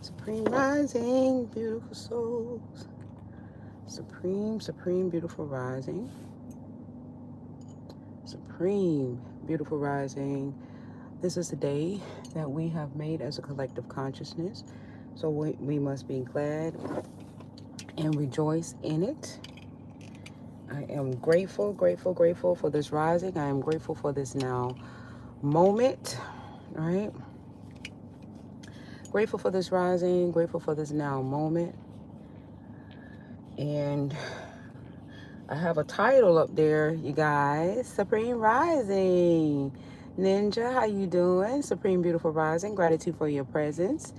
Supreme rising, beautiful souls. Supreme, beautiful rising. Supreme, beautiful rising. This is the day that we have made as a collective consciousness. So we must be glad and rejoice in it. I am grateful for this rising. I am grateful for this now moment, right? Grateful for this rising, grateful for this now moment. And I have a title up there, you guys. Supreme Rising. Ninja, how you doing? Supreme Beautiful Rising. Gratitude for your presence.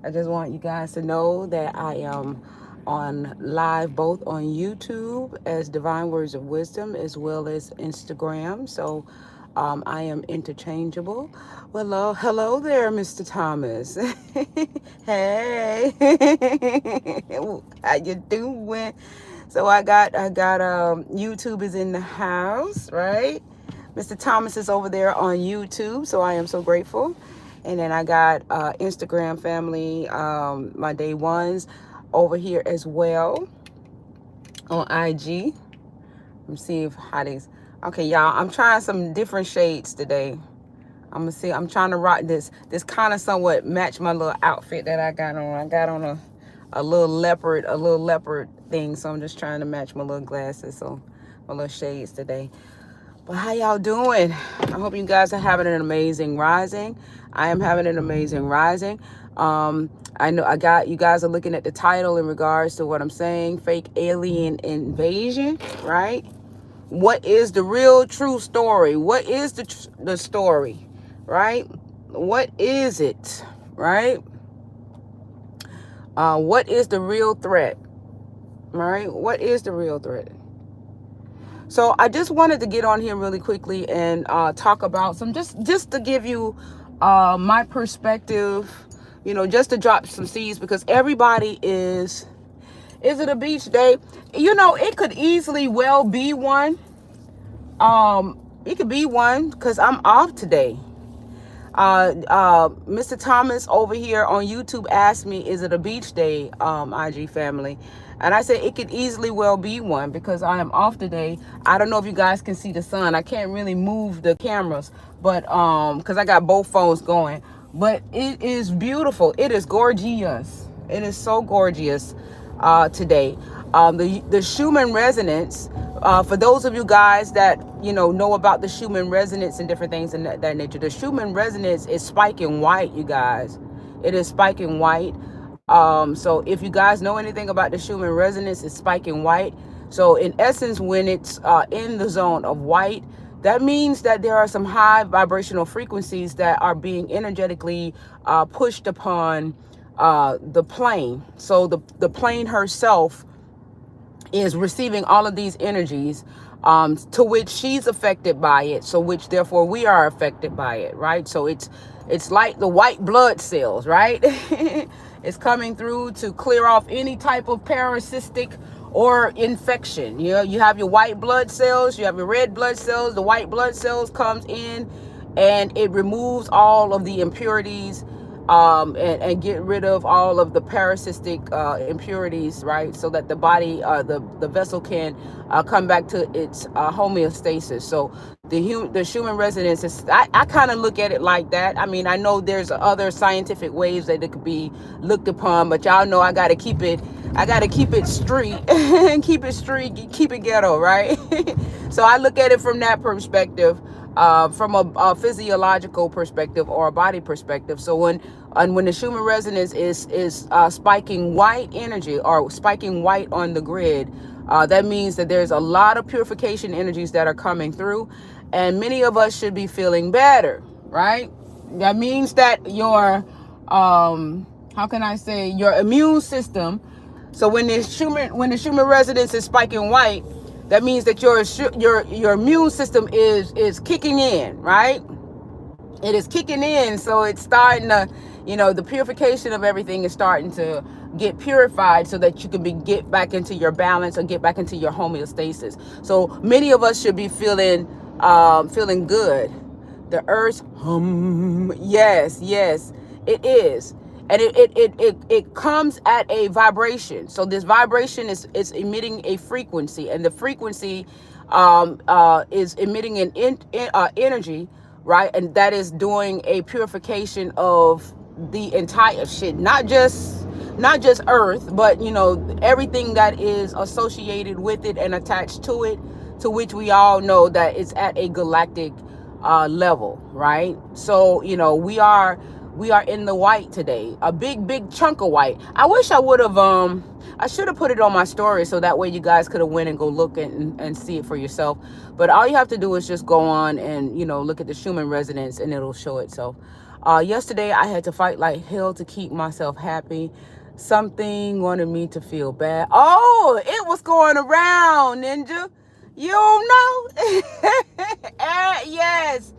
I just want you guys to know that I am on live both on YouTube as Divine Words of Wisdom as well as Instagram. So I am interchangeable. Well, hello there, Mr. Thomas. Hey, how you doing? So I got YouTube is in the house, right? Mr. Thomas is over there on YouTube, so I am so grateful. And then I got Instagram family, my day ones over here as well on IG. Let me see if how these. Okay, y'all, I'm trying some different shades today. I'm trying to rock this kind of somewhat match my little outfit that I got on. I got on a little leopard thing, so I'm just trying to match my little glasses, so my little shades today. But how y'all doing? I hope you guys are having an amazing rising. I am having an amazing rising. I know you guys are looking at the title in regards to what I'm saying, fake alien invasion, right? What is the real true story? What is the story, right? What is it, right? What is the real threat, right? What is the real threat? So I just wanted to get on here really quickly and talk about some, just to give you my perspective, just to drop some seeds, because everybody is it a beach day? It could easily well be one. It could be one because I'm off today. Mr. Thomas over here on YouTube asked me, is it a beach day, IG family? And I said it could easily well be one because I am off today. I don't know if you guys can see the sun. I can't really move the cameras, but because I got both phones going. But it is beautiful. It is gorgeous. It is so gorgeous today. The Schumann resonance, for those of you guys that know about the Schumann resonance and different things in that nature, the Schumann resonance is spiking white, you guys. It is spiking white. So if you guys know anything about the Schumann resonance, it's spiking white. So in essence, when it's in the zone of white, that means that there are some high vibrational frequencies that are being energetically pushed upon the plane. So the plane herself is receiving all of these energies, to which she's affected by it, so which therefore we are affected by it, right? So it's like the white blood cells, right? It's coming through to clear off any type of parasitic or infection. You have your white blood cells, you have your red blood cells. The white blood cells comes in and it removes all of the impurities, and get rid of all of the parasitic impurities, right? So that the body, the vessel can come back to its homeostasis. So the Schumann resonance is, I kind of look at it like that. I mean, I know there's other scientific ways that it could be looked upon, but y'all know I got to keep it street and keep it ghetto, right? So I look at it from that perspective. From a physiological perspective or a body perspective. So when the Schumann resonance is spiking white energy or spiking white on the grid, that means that there's a lot of purification energies that are coming through, and many of us should be feeling better, right? That means that your how can I say, your immune system. So when the Schumann resonance is spiking white, that means that your immune system is kicking in, right? It is kicking in, so it's starting to, the purification of everything is starting to get purified so that you can get back into your balance or get back into your homeostasis. So many of us should be feeling good. The earth, yes, it is. and it comes at a vibration. So this vibration is emitting a frequency, and the frequency is emitting energy, right? And that is doing a purification of the entire shit, not just Earth, but everything that is associated with it and attached to it, to which we all know that it's at a galactic level, right? So we are in the white today, a big chunk of white. I wish I would have I should have put it on my story so that way you guys could have went and go look and see it for yourself. But all you have to do is just go on and look at the Schumann resonance, and it'll show itself. Yesterday I had to fight like hell to keep myself happy. Something wanted me to feel bad. Oh, it was going around, Ninja. You don't know? Yes,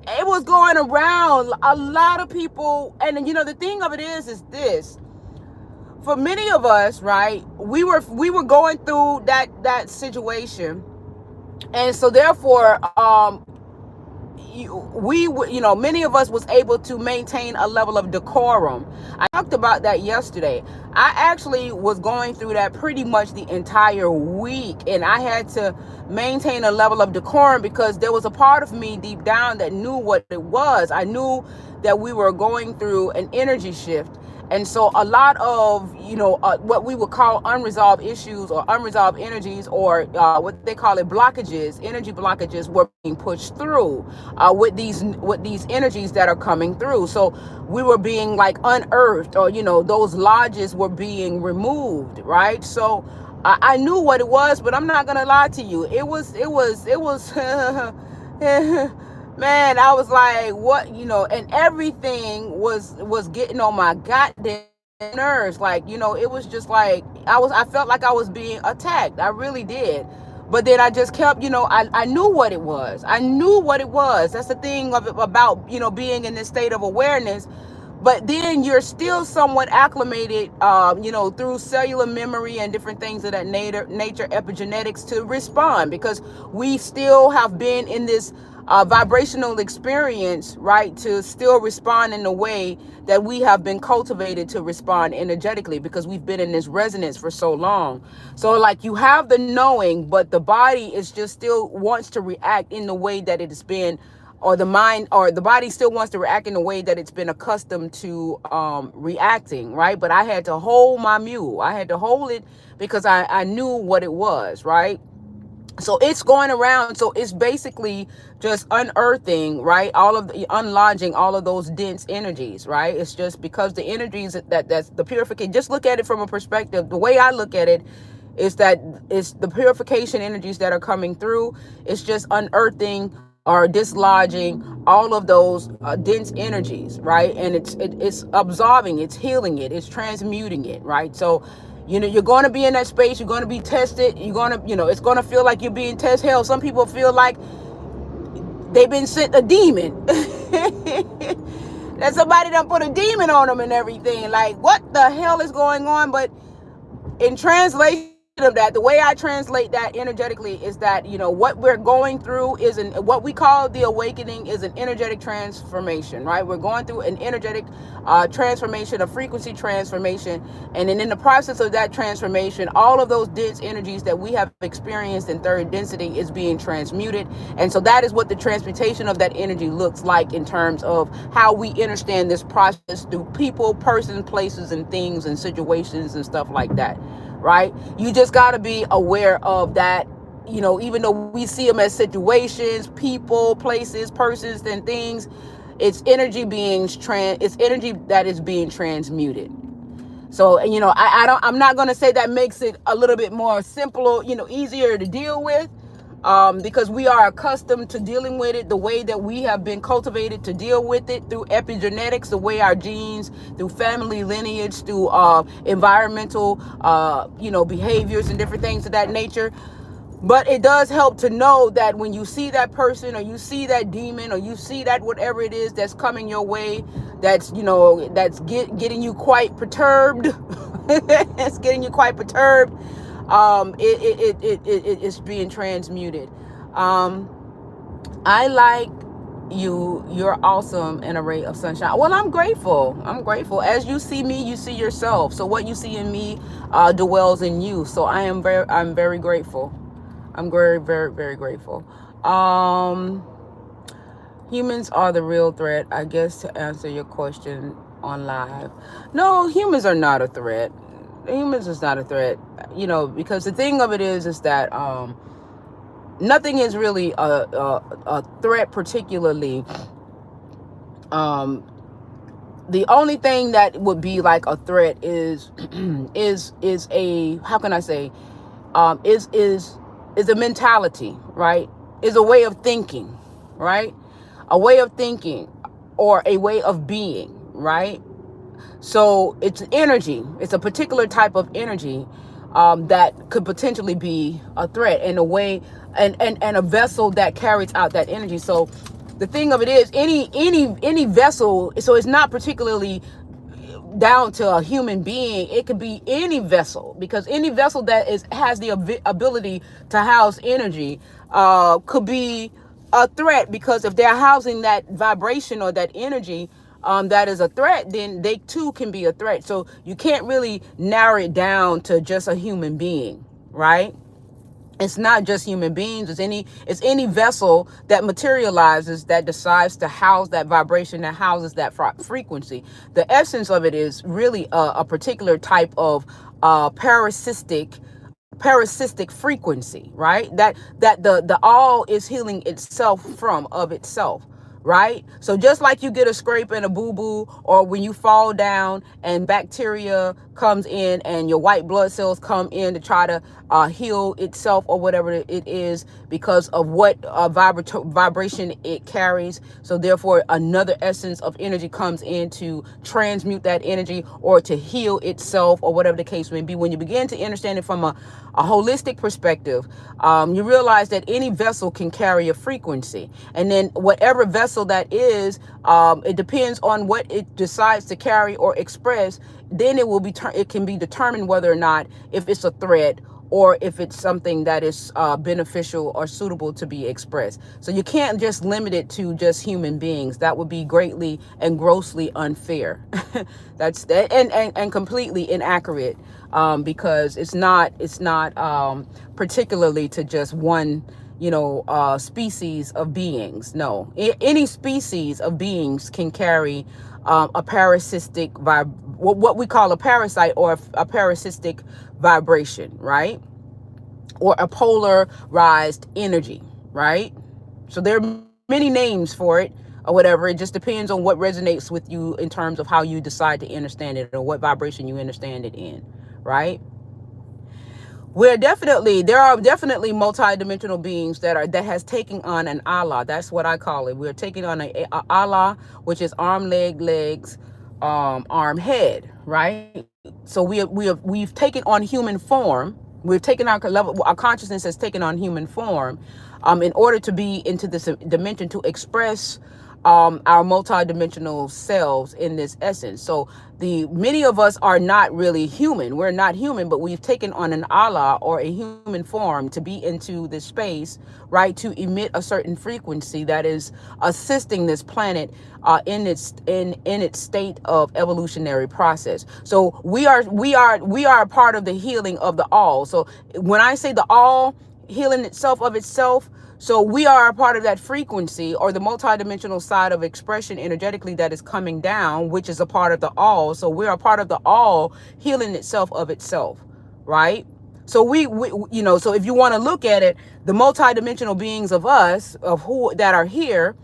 it was going around. A lot of people, and the thing of it is this. For many of us, right, we were going through that situation, and so therefore, many of us was able to maintain a level of decorum. I talked about that yesterday. I actually was going through that pretty much the entire week, and I had to maintain a level of decorum because there was a part of me deep down that knew what it was. I knew that we were going through an energy shift. And so a lot of, what we would call unresolved issues or unresolved energies, or what they call it blockages, energy blockages, were being pushed through with these energies that are coming through. So we were being like unearthed, or, those lodges were being removed, right? So I knew what it was, but I'm not going to lie to you. It was man, I was like, what, and everything was getting on my goddamn nerves. Like, it was just like, I felt like I was being attacked. I really did. But then I just kept, I knew what it was. I knew what it was. That's the thing about, being in this state of awareness. But then you're still somewhat acclimated, through cellular memory and different things of that nature, epigenetics, to respond, because we still have been in this vibrational experience, right, to still respond in the way that we have been cultivated to respond energetically, because we've been in this resonance for so long. So like, you have the knowing, but the body is just still wants to react in the way that it has been, or the mind or the body still wants to react in a way that it's been accustomed to reacting, right? But I had to hold my mule. I had to hold it because I knew what it was, right? So it's going around. So it's basically just unearthing, right? Unlodging all of those dense energies, right? It's just because the energies that's the purification. Just look at it from a perspective. The way I look at it is that it's the purification energies that are coming through. It's just unearthing or dislodging all of those dense energies, right? And it's absorbing, it's healing it, it's transmuting it, right? So, you're going to be in that space, you're going to be tested, you're going to, it's going to feel like you're being tested. Hell, some people feel like they've been sent a demon. That somebody done put a demon on them and everything. Like, what the hell is going on? But in translation of that, the way I translate that energetically is that, what we're going through is what we call the awakening is an energetic transformation, right? We're going through an energetic transformation, a frequency transformation. And then in the process of that transformation, all of those dense energies that we have experienced in third density is being transmuted. And so that is what the transmutation of that energy looks like in terms of how we understand this process through people, persons, places, and things and situations and stuff like that. Right? You just got to be aware of that, even though we see them as situations, people, places, persons, and things, it's energy it's energy that is being transmuted. So, I'm not going to say that makes it a little bit more simple, easier to deal with, because we are accustomed to dealing with it the way that we have been cultivated to deal with it through epigenetics, the way our genes, through family lineage, through environmental, behaviors and different things of that nature. But it does help to know that when you see that person, or you see that demon, or you see that whatever it is that's coming your way, that's getting you quite perturbed. It's getting you quite perturbed. It's being transmuted. I like you're awesome and a ray of sunshine. Well, I'm grateful. I'm grateful. As you see me, you see yourself. So what you see in me dwells in you. So I'm very grateful. I'm very, very, very grateful. Um, Humans are the real threat, I guess, to answer your question on live. No, humans are not a threat. Humans is not a threat. Because the thing of it is that nothing is really a threat particularly. The only thing that would be like a threat is is a, how can I say, is a mentality, right? Is a way of thinking, right? A way of thinking or a way of being, right? So it's energy. It's a particular type of energy that could potentially be a threat in a way, and a vessel that carries out that energy. So the thing of it is, any vessel. So it's not particularly down to a human being. It could be any vessel, because any vessel that has the ability to house energy could be a threat, because if they're housing that vibration or that energy that is a threat, then they too can be a threat. So you can't really narrow it down to just a human being, right? It's not just human beings. It's any vessel that materializes, that decides to house that vibration, that houses that frequency. The essence of it is really a particular type of parasitic frequency, right? That the all is healing itself from of itself, right? So just like you get a scrape and a boo-boo, or when you fall down and bacteria comes in and your white blood cells come in to try to heal itself or whatever it is, because of what vibration it carries. So therefore another essence of energy comes in to transmute that energy or to heal itself, or whatever the case may be. When you begin to understand it from a holistic perspective, you realize that any vessel can carry a frequency, and then whatever vessel that is, it depends on what it decides to carry or express. Then it can be determined whether or not if it's a threat, or if it's something that is beneficial or suitable to be expressed. So you can't just limit it to just human beings. That would be greatly and grossly unfair. That's that, and completely inaccurate, because it's not particularly to just one species of beings. No, any species of beings can carry a parasitic what we call a parasite, or a parasitic vibration, right? Or a polarized energy, right? So there are many names for it or whatever. It just depends on what resonates with you in terms of how you decide to understand it, or what vibration you understand it in, right? There are definitely multidimensional beings that has taken on an Allah. That's what I call it. We're taking on a Allah, which is arm, leg, legs, arm, head, right? So we've taken on human form. We've taken our level. Our consciousness has taken on human form, in order to be into this dimension, to express our multidimensional selves in this essence. So many of us are not really human. We're not human, but we've taken on an Allah or a human form to be into this space, right? To emit a certain frequency that is assisting this planet in its state of evolutionary process. So we are a part of the healing of the all. So when I say the all healing itself of itself, so we are a part of that frequency, or the multidimensional side of expression energetically that is coming down, which is a part of the all. So we're a part of the all healing itself of itself, right? So we so if you want to look at it, the multidimensional beings of us, of who that are here,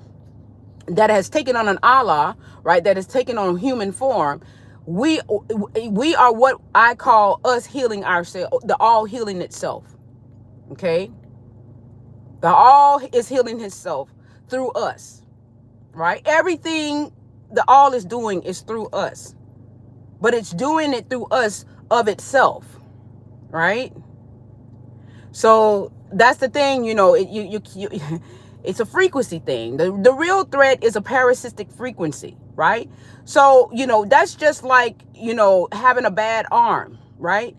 that has taken on an Allah, right? That has taken on human form. We are what I call us healing ourselves, the all healing itself. Okay. The all is healing itself through us, right? Everything the all is doing is through us, but it's doing it through us of itself, right? So that's the thing, it's a frequency thing. The real threat is a parasitic frequency, right? So, that's just like, having a bad arm, right?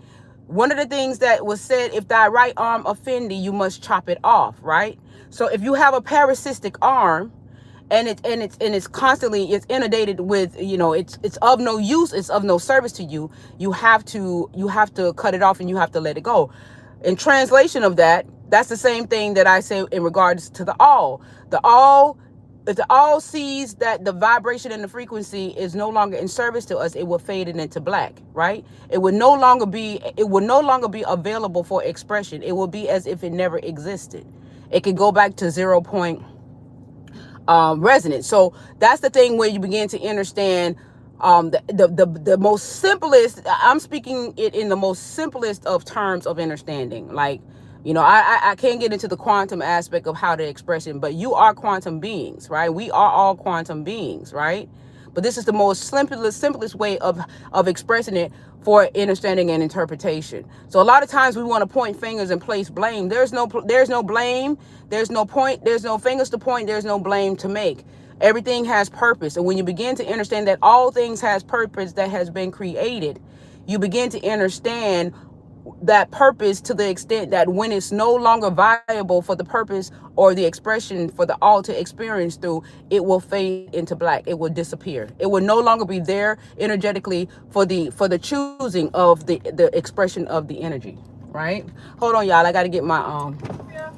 One of the things that was said, if thy right arm offend thee, you must chop it off, right? So if you have a parasitic arm it's constantly, it's inundated with, it's of no use, it's of no service to you. You have to cut it off, and you have to let it go. In translation of that, that's the same thing that I say in regards to the all. If the all sees that the vibration and the frequency is no longer in service to us, it will fade it into black, right? It will no longer be available for expression. It will be as if it never existed. It can go back to 0 point resonance. So that's the thing where you begin to understand the most simplest. I'm speaking it in the most simplest of terms of understanding. Like, I can't get into the quantum aspect of how to express it, but you are quantum beings, right? We are all quantum beings, right? But this is the most simplest way of expressing it for understanding and interpretation. So a lot of times we want to point fingers and place blame. There's no blame. There's no point. There's no fingers to point. There's no blame to make. Everything has purpose. And when you begin to understand that all things has purpose that has been created, you begin to understand that purpose to the extent that when it's no longer viable for the purpose or the expression for the all to experience through, it will fade into black. It will disappear. It will no longer be there energetically for the choosing of the expression of the energy, right? Hold on, y'all. I got to get my Yeah.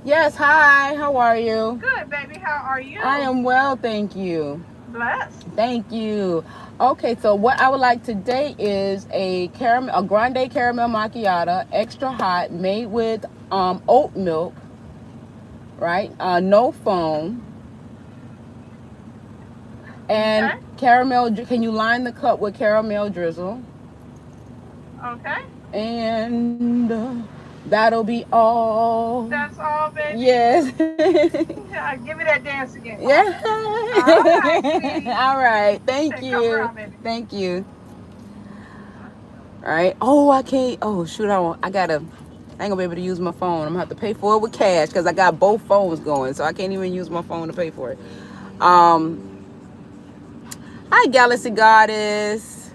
Yes, hi. How are you? Good, baby. How are you? I am well, thank you. Blessed. Thank you. Okay, so what I would like today is a grande caramel macchiato, extra hot, made with oat milk, right? No foam. And Okay. caramel. Can you line the cup with caramel drizzle? Okay. And that'll be all. That's all, baby. Yes. Yeah, give me that dance again. Yeah. All right, sweetie. All right. Thank Okay, you. come around, baby. Thank you. All right. Oh, I can't. Oh, shoot. I ain't gonna be able to use my phone. I'm gonna have to pay for it with cash because I got both phones going, so I can't even use my phone to pay for it. Hi, Galaxy Goddess.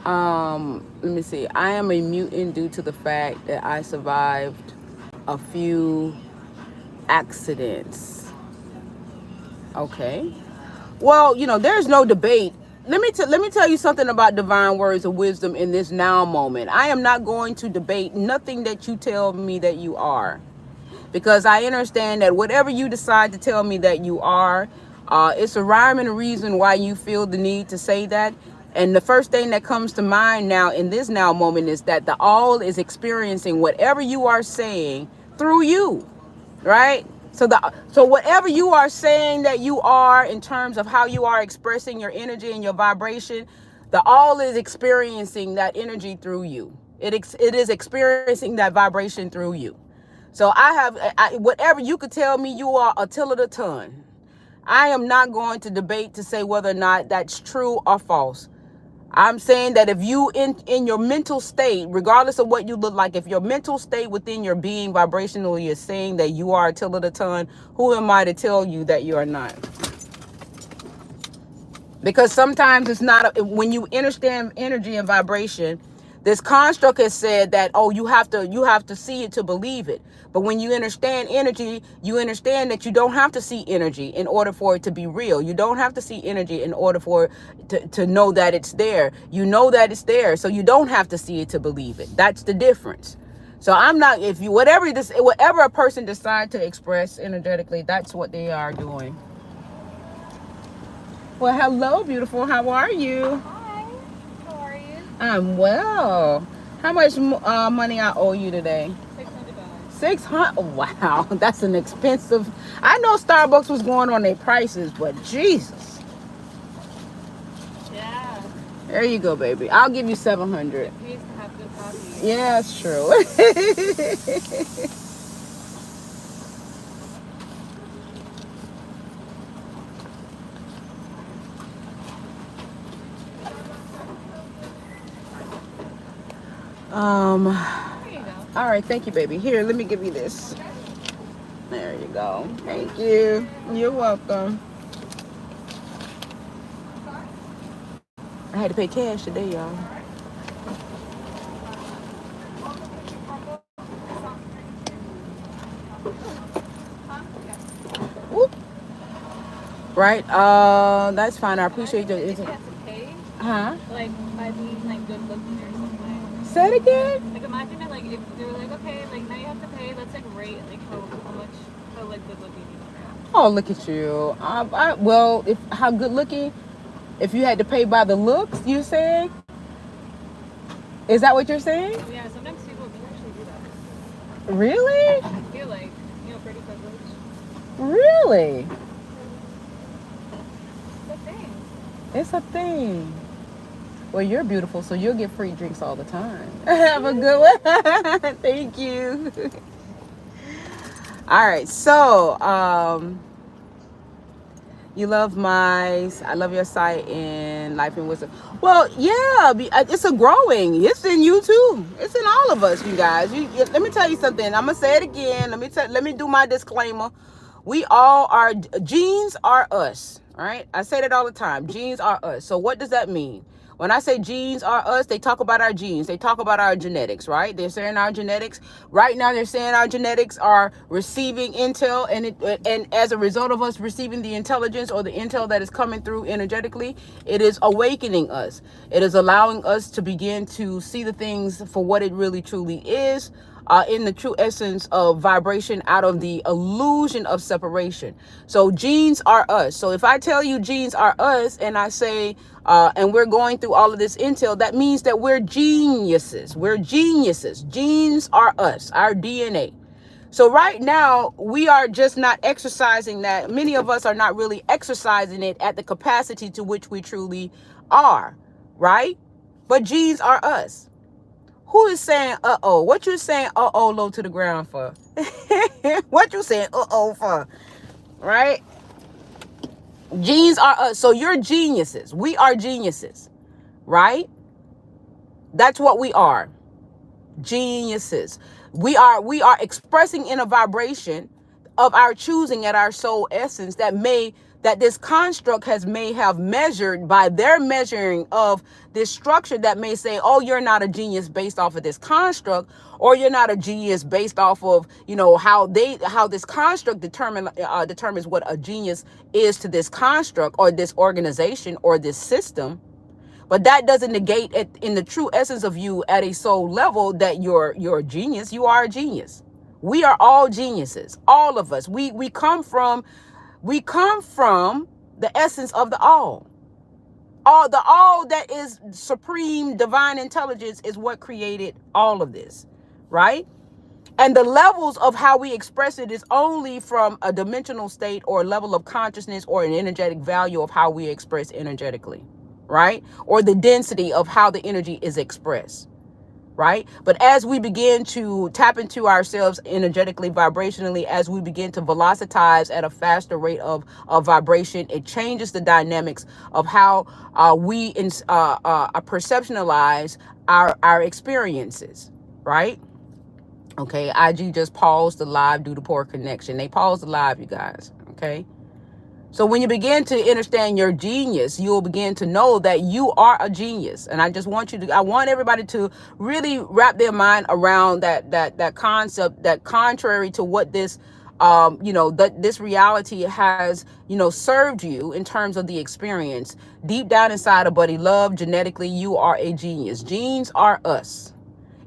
Let me see. I am a mutant due to the fact that I survived a few accidents. Okay. Well, there's no debate. Let me tell you something about divine words of wisdom in this now moment. I am not going to debate nothing that you tell me that you are, because I understand that whatever you decide to tell me that you are, it's a rhyme and a reason why you feel the need to say that. And the first thing that comes to mind now in this now moment is that the all is experiencing whatever you are saying through you, right? So whatever you are saying that you are in terms of how you are expressing your energy and your vibration, the all is experiencing that energy through you. It is experiencing that vibration through you. So whatever you could tell me, you are Attila the Ton. I am not going to debate to say whether or not that's true or false. I'm saying that if you in your mental state, regardless of what you look like, if your mental state within your being vibrationally is saying that you are Attila the Ton, who am I to tell you that you are not? Because sometimes it's not, when you understand energy and vibration, this construct has said that, oh, you have to see it to believe it. But when you understand energy, you understand that you don't have to see energy in order for it to be real. You don't have to see energy in order for it to know that it's there. You know that it's there, so you don't have to see it to believe it. That's the difference. So I'm not, whatever a person decides to express energetically, that's what they are doing. Well, hello, beautiful. How are you? Hi. How are you? I'm well. How much money I owe you today? $600. 600. Wow, that's an expensive. I know Starbucks was going on their prices, but Jesus. Yeah. There you go, baby. I'll give you 700. It pays to have good coffee. Yeah, it's true. There you go. All right, thank you, baby. Here, let me give you this. There you go. Thank you. You're welcome. I had to pay cash today, y'all. Whoop. right? That's fine. I appreciate Imagine the. if you have to pay, Huh? like, by being, like, good looking or something. Say it again. Like, imagine it, like, if they were like, okay, like, now you have to pay, let's, like, rate, like, how much, how, like, good looking you are. Oh, look at you. Well, if how good looking? If you had to pay by the looks, you saying? Is that what you're saying? Yeah, sometimes people do actually do that. Really? I feel like, pretty privileged. Really? It's a thing. It's a thing. Well, you're beautiful, so you'll get free drinks all the time. Have a good one. Thank you. All right, so you love I love your site in Life and Wisdom. Well, yeah, it's a growing. It's in you too. It's in all of us, you guys. Let me tell you something. I'm gonna say it again. Let me do my disclaimer. We all are. Genes are us. All right. I say that all the time. Genes are us. So what does that mean? When I say genes are us, they talk about our genes. They talk about our genetics, right? They're saying our genetics. Right now, they're saying our genetics are receiving intel, and as a result of us receiving the intelligence or the intel that is coming through energetically, it is awakening us. It is allowing us to begin to see the things for what it really truly is. In the true essence of vibration, out of the illusion of separation. So genes are us. So if I tell you genes are us, and I say, and we're going through all of this intel, that means that we're geniuses. We're geniuses. Genes are us, our DNA. So right now, we are just not exercising that. Many of us are not really exercising it at the capacity to which we truly are, right? But genes are us. Who is saying uh-oh? What you saying uh-oh low to the ground for? What you saying uh-oh for? Right? Genes are us. So you're geniuses. We are geniuses. Right? That's what we are. Geniuses. We are expressing in a vibration of our choosing at our soul essence that this construct may have measured by their measuring of this structure that may say, oh, you're not a genius based off of this construct, or you're not a genius based off of, how this construct determines what a genius is to this construct or this organization or this system. But that doesn't negate it in the true essence of you at a soul level that you're a genius. You are a genius. We are all geniuses. All of us. We come from the essence of the all. The all that is supreme divine intelligence is what created all of this, right? And the levels of how we express it is only from a dimensional state or a level of consciousness or an energetic value of how we express energetically, right? Or the density of how the energy is expressed, right? But as we begin to tap into ourselves energetically, vibrationally, as we begin to velocitize at a faster rate of vibration, it changes the dynamics of how we perceptualize our experiences, right? Okay, IG just paused the live due to poor connection. They paused the live, you guys, okay? So when you begin to understand your genius, you'll begin to know that you are a genius. And I want everybody to really wrap their mind around that concept, that contrary to what this, this reality has, served you in terms of the experience. Deep down inside of Buddy Love, genetically, you are a genius. Genes are us.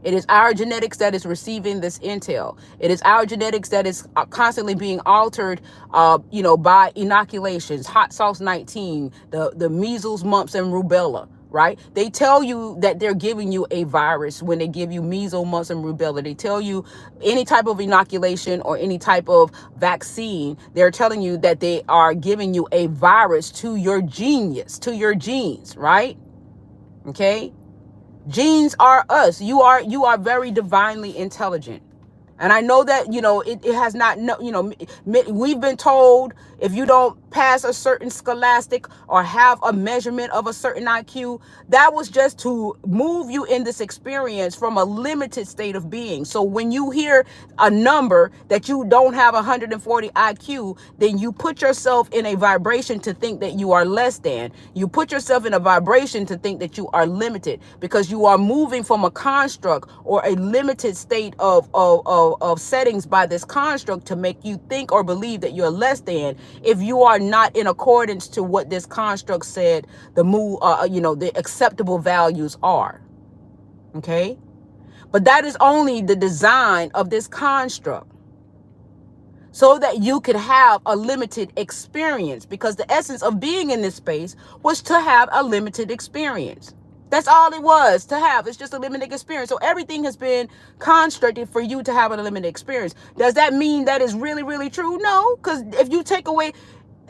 It is our genetics that is receiving this intel. It is our genetics that is constantly being altered, by inoculations, hot sauce 19, the measles, mumps, and rubella, right? They tell you that they're giving you a virus when they give you measles, mumps, and rubella. They tell you any type of inoculation or any type of vaccine, they're telling you that they are giving you a virus to your genius, to your genes, right? Okay? Genes are us. You are very divinely intelligent. And I know that, it has not, we've been told if you don't pass a certain scholastic or have a measurement of a certain IQ, that was just to move you in this experience from a limited state of being. So when you hear a number that you don't have 140 IQ, then you put yourself in a vibration to think that you are less than. You put yourself in a vibration to think that you are limited because you are moving from a construct or a limited state of of settings by this construct to make you think or believe that you're less than if you are not in accordance to what this construct said the acceptable values are. Okay? But that is only the design of this construct, so that you could have a limited experience, because the essence of being in this space was to have a limited experience. That's all it was to have. It's just a limited experience. So everything has been constructed for you to have a limited experience. Does that mean that is really, really true? No, because if you take away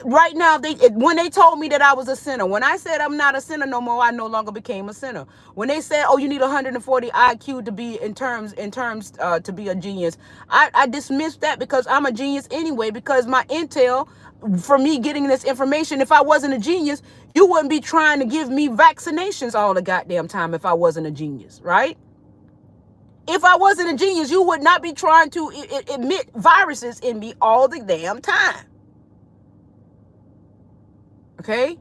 right now, when they told me that I was a sinner, when I said I'm not a sinner no more, I no longer became a sinner. When they said, oh, you need 140 IQ to be in terms to be a genius, I dismissed that, because I'm a genius anyway, because my intel for me getting this information, if I wasn't a genius, you wouldn't be trying to give me vaccinations all the goddamn time if I wasn't a genius, right? If I wasn't a genius, you would not be trying to emit viruses in me all the damn time. Okay?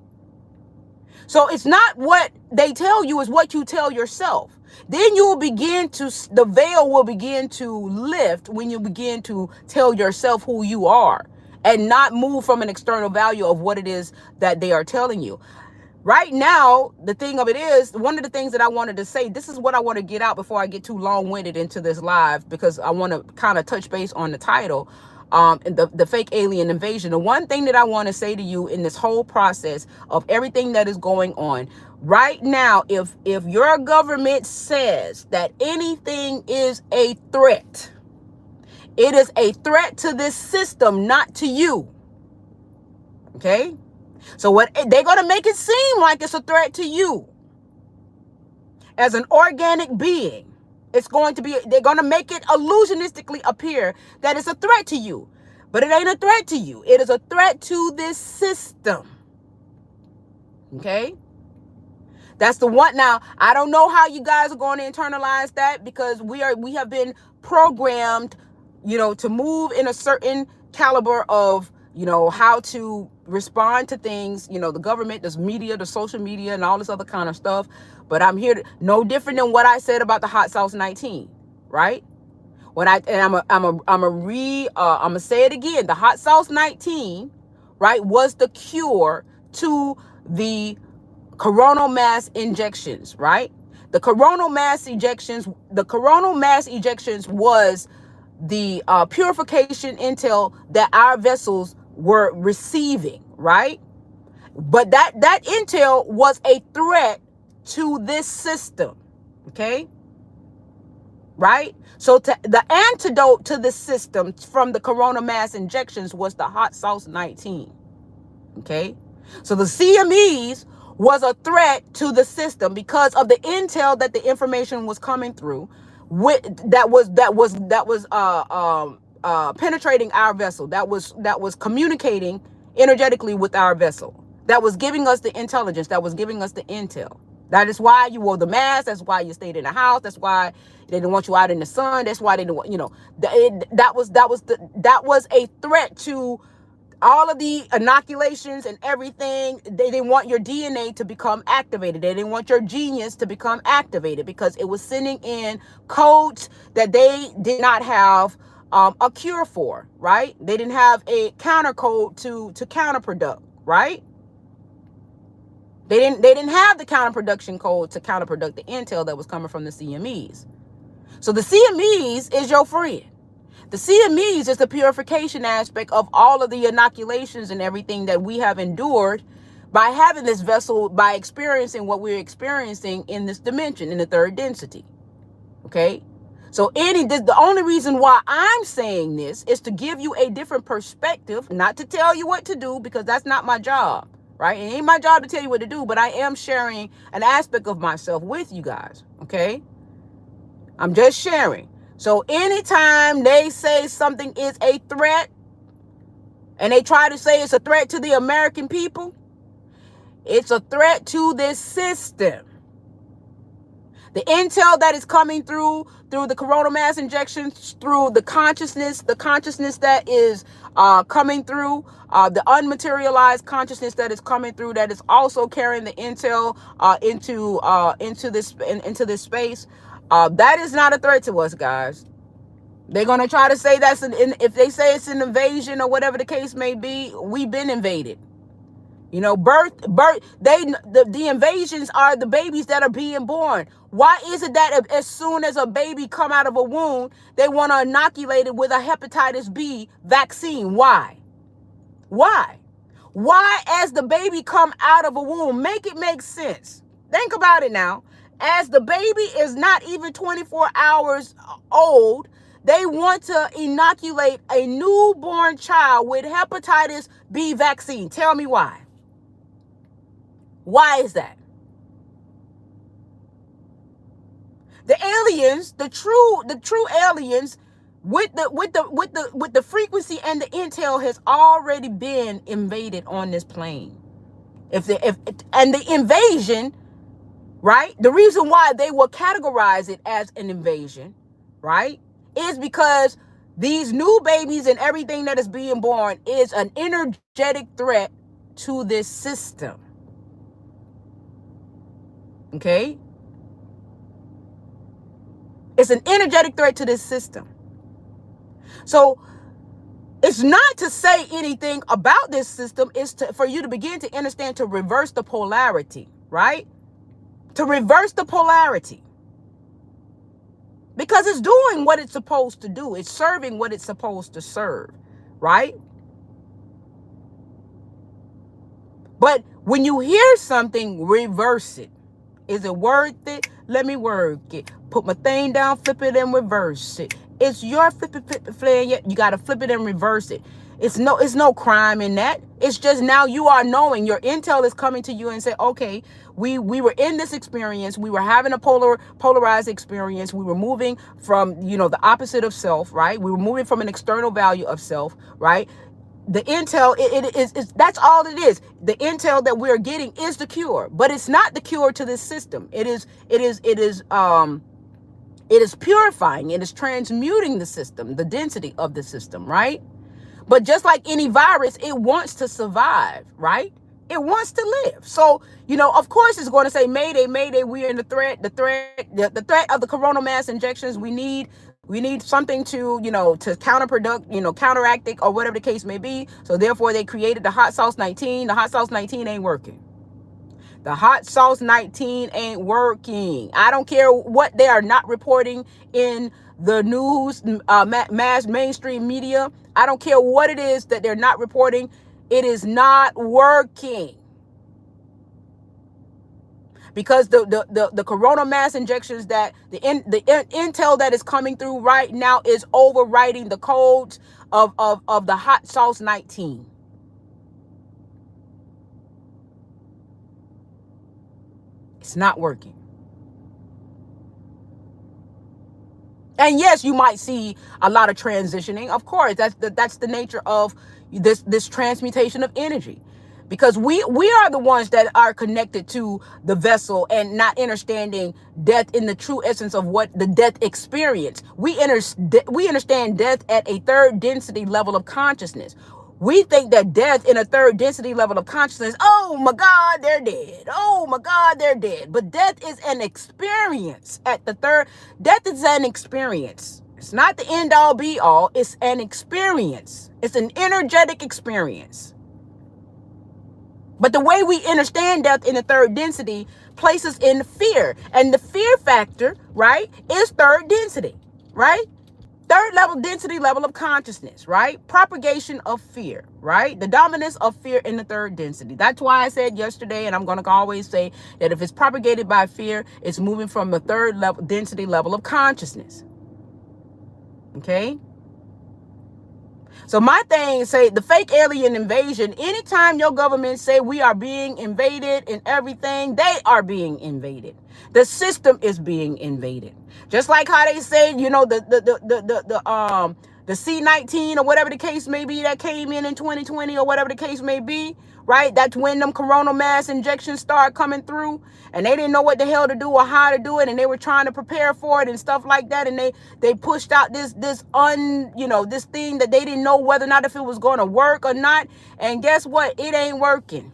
So it's not what they tell you, it's what you tell yourself. Then you will the veil will begin to lift when you begin to tell yourself who you are and not move from an external value of what it is that they are telling you. Right now, the thing of it is, one of the things that I wanted to say, this is what I want to get out before I get too long-winded into this live, because I want to kind of touch base on the title. And the fake alien invasion. The one thing that I want to say to you in this whole process of everything that is going on right now, if your government says that anything is a threat, it is a threat to this system, not to you. Okay? So what they're going to make it seem like it's a threat to you as an organic being. They're going to make it illusionistically appear that it's a threat to you. But it ain't a threat to you. It is a threat to this system. Okay? That's the one. Now, I don't know how you guys are going to internalize that, because we have been programmed, to move in a certain caliber of, how to respond to things, the government, the media, the social media, and all this other kind of stuff. But I'm here no different than what I said about the Hot Sauce 19, right? I'm gonna say it again. The Hot Sauce 19, right, was the cure to the coronal mass injections, right? The coronal mass ejections was the purification intel that our vessels were receiving, right? But that intel was a threat to this system, okay? Right? So the antidote to the system from the corona mass injections was the Hot Sauce 19, okay? So the CMEs was a threat to the system because of the intel that the information was coming through that was penetrating our vessel, that was communicating energetically with our vessel, that was giving us the intelligence, that was giving us the intel. That is why you wore the mask. That's why you stayed in the house. That's why they didn't want you out in the sun. That's why they didn't want, that was a threat to all of the inoculations and everything. They didn't want your DNA to become activated. They didn't want your genius to become activated, because it was sending in codes that they did not have a cure for, right? They didn't have a counter code to counterproduct, right? They didn't have the counterproduction code to counterproduct the intel that was coming from the CMEs. So the CMEs is your friend. The CMEs is the purification aspect of all of the inoculations and everything that we have endured by having this vessel, by experiencing what we're experiencing in this dimension, in the third density. Okay? So the only reason why I'm saying this is to give you a different perspective, not to tell you what to do, because that's not my job. Right? It ain't my job to tell you what to do, but I am sharing an aspect of myself with you guys. Okay? I'm just sharing. So anytime they say something is a threat, and they try to say it's a threat to the American people, it's a threat to this system. The intel that is coming through the coronal mass injections, through the consciousness that is coming through, the unmaterialized consciousness that is coming through, that is also carrying the intel into this space. That is not a threat to us, guys. They're going to try to say if they say it's an invasion or whatever the case may be, we've been invaded. You know, the invasions are the babies that are being born. Why is it that as soon as a baby come out of a womb, they want to inoculate it with a hepatitis B vaccine? Why? Why? Why, as the baby come out of a womb, make it make sense. Think about it now. As the baby is not even 24 hours old, they want to inoculate a newborn child with hepatitis B vaccine. Tell me why. Why is that? The aliens, the true aliens, with the frequency and the intel has already been invaded on this plane. And the invasion, right? The reason why they will categorize it as an invasion, right, is because these new babies and everything that is being born is an energetic threat to this system. Okay? It's an energetic threat to this system. So it's not to say anything about this system. It's for you to begin to understand, to reverse the polarity, right? To reverse the polarity. Because it's doing what it's supposed to do. It's serving what it's supposed to serve, right? But when you hear something, reverse it. Is it worth it? Let me work it. Put my thing down, flip it and reverse it. It's your flip it. You got to flip it and reverse it. It's no crime in that. It's just now you are knowing, your intel is coming to you and say, okay, we were in this experience. We were having a polarized experience. We were moving from, the opposite of self, right? We were moving from an external value of self, right? The intel, it is that's all it is. The intel that we're getting is the cure, but it's not the cure to this system. It is purifying. It is transmuting the system, the density of the system, right? But just like any virus, it wants to survive, right? It wants to live. So, of course it's going to say, Mayday, Mayday, we are in the threat of the coronal mass injections. We need something to, to counteract it or whatever the case may be. So therefore they created the hot sauce 19. The hot sauce 19 ain't working. The hot sauce 19 ain't working. I don't care what they are not reporting in the news, mass mainstream media. I don't care what it is that they're not reporting. It is not working. Because the corona mass injections that the intel that is coming through right now is overriding the codes of the hot sauce 19. It's not working. And yes, you might see a lot of transitioning. Of course, that's the nature of this transmutation of energy. Because we are the ones that are connected to the vessel and not understanding death in the true essence of what the death experience. We understand death at a third density level of consciousness. We think that death in a third density level of consciousness, oh my God, they're dead. Oh my God, they're dead. But death is an experience at the third. Death is an experience. It's not the end all be all. It's an experience. It's an energetic experience. But the way we understand death in the third density places in fear. And the fear factor, right, is third density, right? Third level density level of consciousness, right? Propagation of fear, right? The dominance of fear in the third density. That's why I said yesterday, and I'm going to always say that if it's propagated by fear, it's moving from the third level density level of consciousness. Okay? So my thing say the fake alien invasion, anytime your government say we are being invaded and everything, they are being invaded. The system is being invaded. Just like how they say, the C-19 or whatever the case may be that came in 2020 or whatever the case may be, right? That's when them coronal mass injections start coming through, and they didn't know what the hell to do or how to do it, and they were trying to prepare for it and stuff like that, and they pushed out this thing that they didn't know whether or not if it was going to work or not, and guess what? It ain't working.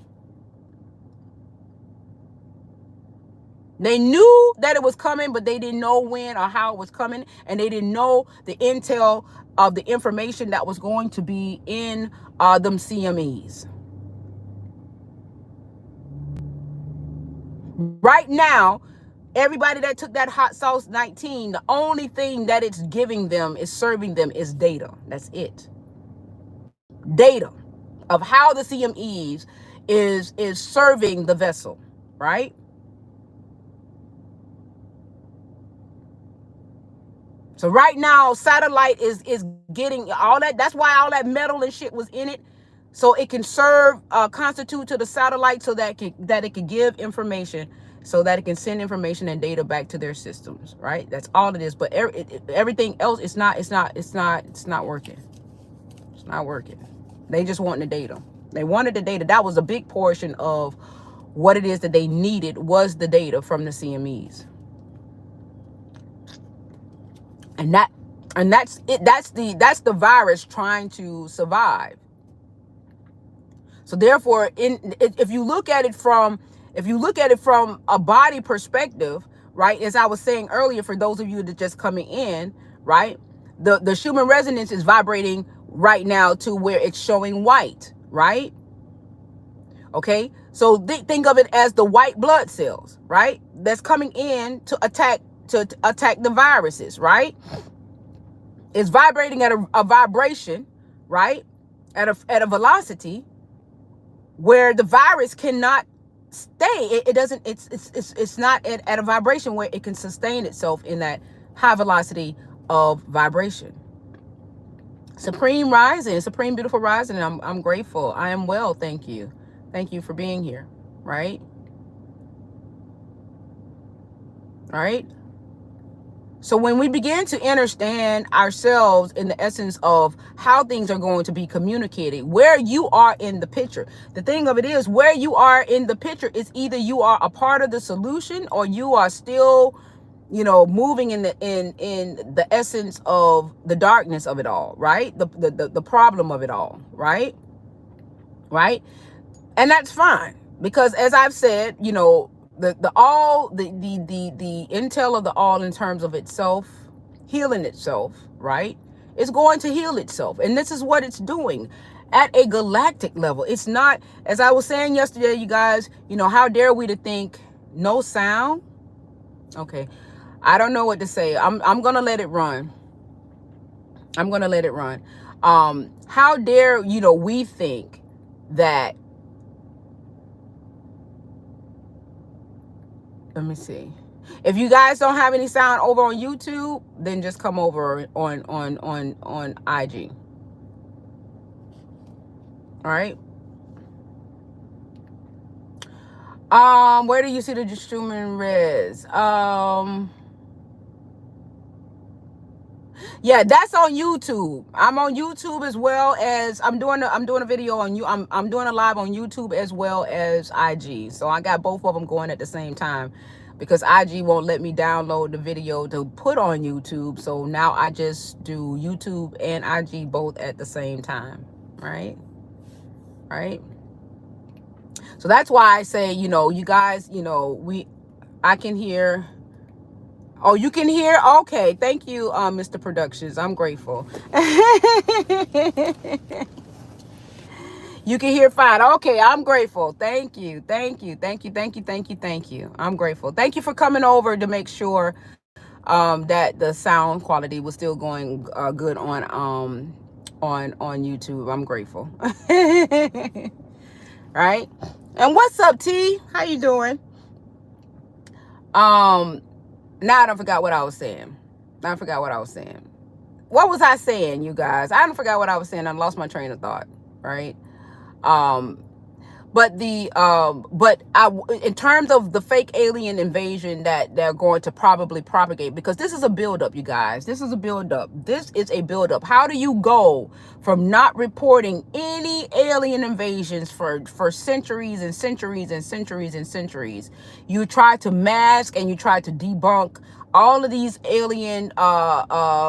They knew that it was coming, but they didn't know when or how it was coming. And they didn't know the intel of the information that was going to be in them CMEs. Right now, everybody that took that hot sauce 19, the only thing that it's giving them is serving them is data. That's it. Data of how the CMEs is serving the vessel, right? So right now, satellite is getting all that. That's why all that metal and shit was in it, so it can serve, constitute to the satellite, so that it can give information, so that it can send information and data back to their systems. Right? That's all it is. But everything else, it's not working. It's not working. They just want the data. They wanted the data. That was a big portion of what it is that they needed, was the data from the CMEs. And that's it. That's the virus trying to survive. So therefore, if you look at it from a body perspective, right? As I was saying earlier, for those of you that just coming in, right? The Schumann resonance is vibrating right now to where it's showing white, right? Okay, so think of it as the white blood cells, right? That's coming in to attack the viruses, right? It's vibrating at a vibration, right? At a velocity where the virus cannot stay. It doesn't. It's not at a vibration where it can sustain itself in that high velocity of vibration. Supreme rising, supreme beautiful rising. And I'm grateful. I am well. Thank you. Thank you for being here. Right. All right. So when we begin to understand ourselves in the essence of how things are going to be communicated, where you are in the picture, the thing of it is, where you are in the picture is either you are a part of the solution, or you are still, moving in the essence of the darkness of it all, right? The problem of it all, right? Right? And that's fine, because as I've said, the intel of the all, in terms of itself healing itself, right? It's going to heal itself. And this is what it's doing at a galactic level. It's not, as I was saying yesterday, you guys, how dare we to think no sound? Okay. I don't know what to say. I'm going to let it run. I'm going to let it run. How dare, we think that, let me see. If you guys don't have any sound over on YouTube, then just come over on IG. All right. Where do you see the Schumann res? Yeah, that's on YouTube. I'm on YouTube, as well as I'm doing a video on you. I'm doing a live on YouTube as well as IG. So I got both of them going at the same time, because IG won't let me download the video to put on YouTube. So now I just do YouTube and IG both at the same time, right? Right? So that's why I say, you guys, I can hear. Oh, you can hear? Okay. Thank you, Mr. Productions. I'm grateful. You can hear fine. Okay, I'm grateful. Thank you. Thank you. Thank you. Thank you. Thank you. Thank you. I'm grateful. Thank you for coming over to make sure that the sound quality was still going good on YouTube. I'm grateful. Right? And what's up, T? How you doing? Now I don't forgot what I was saying. What was I saying, you guys? I don't forgot what I was saying. I lost my train of thought, right? But in terms of the fake alien invasion that they're going to probably propagate, because this is a buildup, you guys. This is a buildup. How do you go from not reporting any alien invasions for centuries and centuries and centuries and centuries? You try to mask and you try to debunk all of these alien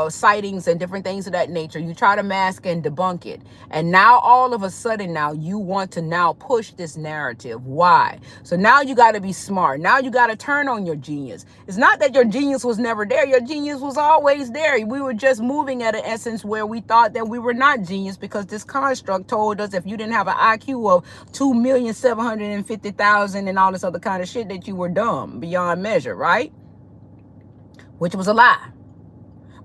sightings and different things of that nature. You try to mask and debunk it, and now all of a sudden now you want to now push this narrative. Why? So now you got to be smart. Now you got to turn on your genius. It's not that your genius was never there. Your genius was always there. We were just moving at an essence where we thought that we were not genius, because this construct told us if you didn't have an IQ of 2,750,000 and all this other kind of shit, that you were dumb beyond measure, right? Which was a lie.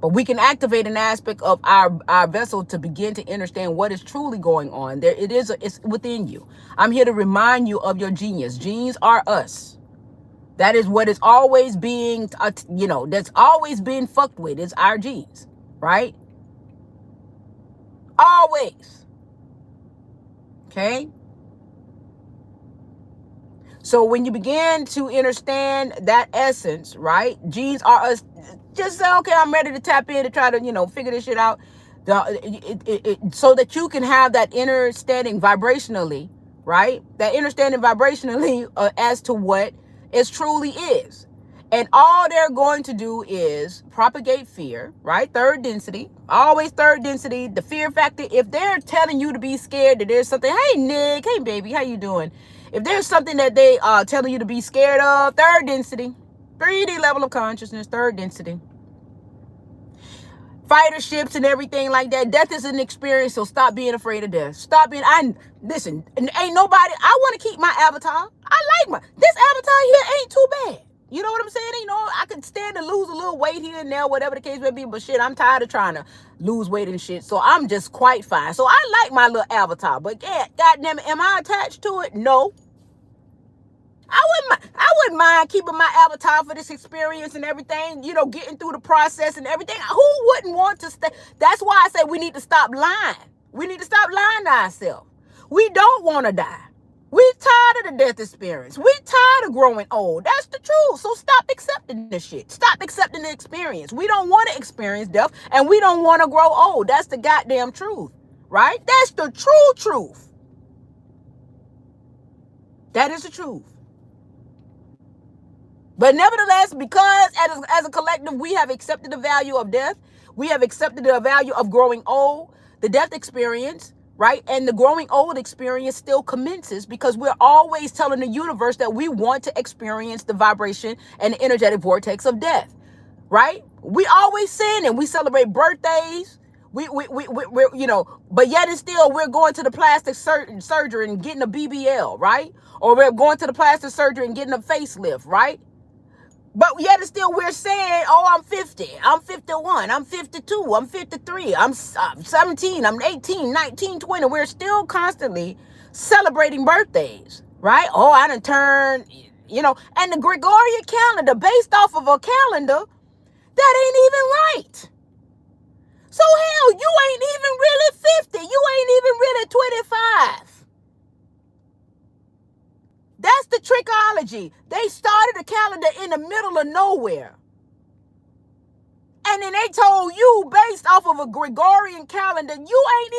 But we can activate an aspect of our vessel to begin to understand what is truly going on. It's within you. I'm here to remind you of your genius. Genes are us. That is what is always being, that's always being fucked with. It's our genes, right? Always. Okay? So when you begin to understand that essence, right? Genes are us. Just say, okay, I'm ready to tap in to try to, figure this shit out. So that you can have that understanding vibrationally, right? That understanding vibrationally as to what it truly is. And all they're going to do is propagate fear, right? Third density, always third density, the fear factor. If they're telling you to be scared that there's something, hey, Nick, hey, baby, how you doing? If there's something that they are telling you to be scared of, third density, 3D level of consciousness, third density. Fighter ships and everything like that. Death is an experience, so stop being afraid of death. Listen, ain't nobody, I want to keep my avatar. This avatar here ain't too bad. You know what I'm saying? I could stand to lose a little weight here and there, whatever the case may be, but shit, I'm tired of trying to lose weight and shit, so I'm just quite fine. So I like my little avatar, but yeah, goddamn it, am I attached to it? No. I wouldn't mind keeping my avatar for this experience and everything, getting through the process and everything. Who wouldn't want to stay? That's why I say we need to stop lying. We need to stop lying to ourselves. We don't want to die. We're tired of the death experience. We're tired of growing old. That's the truth. So stop accepting this shit. Stop accepting the experience. We don't want to experience death, and we don't want to grow old. That's the goddamn truth, right? That's the true truth. That is the truth. But nevertheless, because as a collective, we have accepted the value of death. We have accepted the value of growing old, the death experience, right? And the growing old experience still commences because we're always telling the universe that we want to experience the vibration and the energetic vortex of death, right? We always saying it. We celebrate birthdays. We're, but yet and still we're going to the plastic surgery and getting a BBL, right? Or we're going to the plastic surgery and getting a facelift, right? But yet and still we're saying, oh, I'm 50, I'm 51, I'm 52, I'm 53, I'm 17, I'm 18, 19, 20. We're still constantly celebrating birthdays, right? Oh, I done turned, and the Gregorian calendar, based off of a calendar, that ain't even right. So hell, you ain't even really 50. You ain't even really 25. That's the trickology. They started a calendar in the middle of nowhere. And then they told you, based off of a Gregorian calendar, you ain't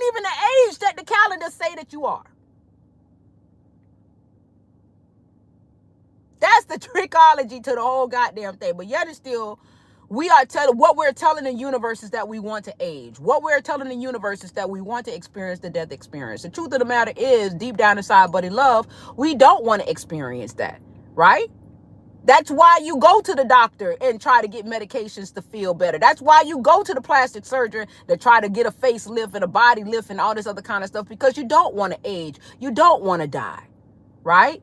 even the age that the calendar say that you are. That's the trickology to the whole goddamn thing. But yet and still, what we're telling the universe is that we want to age. What we're telling the universe is that we want to experience the death experience. The truth of the matter is, deep down inside, but in love, we don't want to experience that, right? That's why you go to the doctor and try to get medications to feel better. That's why you go to the plastic surgeon to try to get a facelift and a body lift and all this other kind of stuff, because you don't want to age. You don't want to die, right?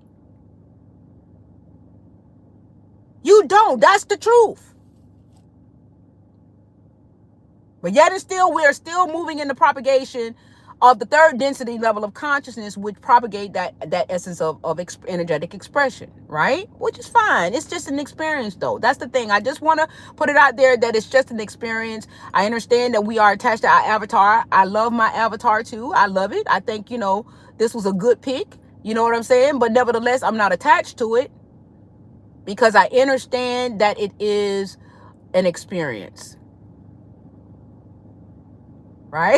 You don't. That's the truth. But yet and still, we are still moving in the propagation of the third density level of consciousness, which propagate that essence of energetic expression, right? Which is fine. It's just an experience, though. That's the thing. I just want to put it out there that it's just an experience. I understand that we are attached to our avatar. I love my avatar, too. I love it. I think, this was a good pick. You know what I'm saying? But nevertheless, I'm not attached to it because I understand that it is an experience. Right?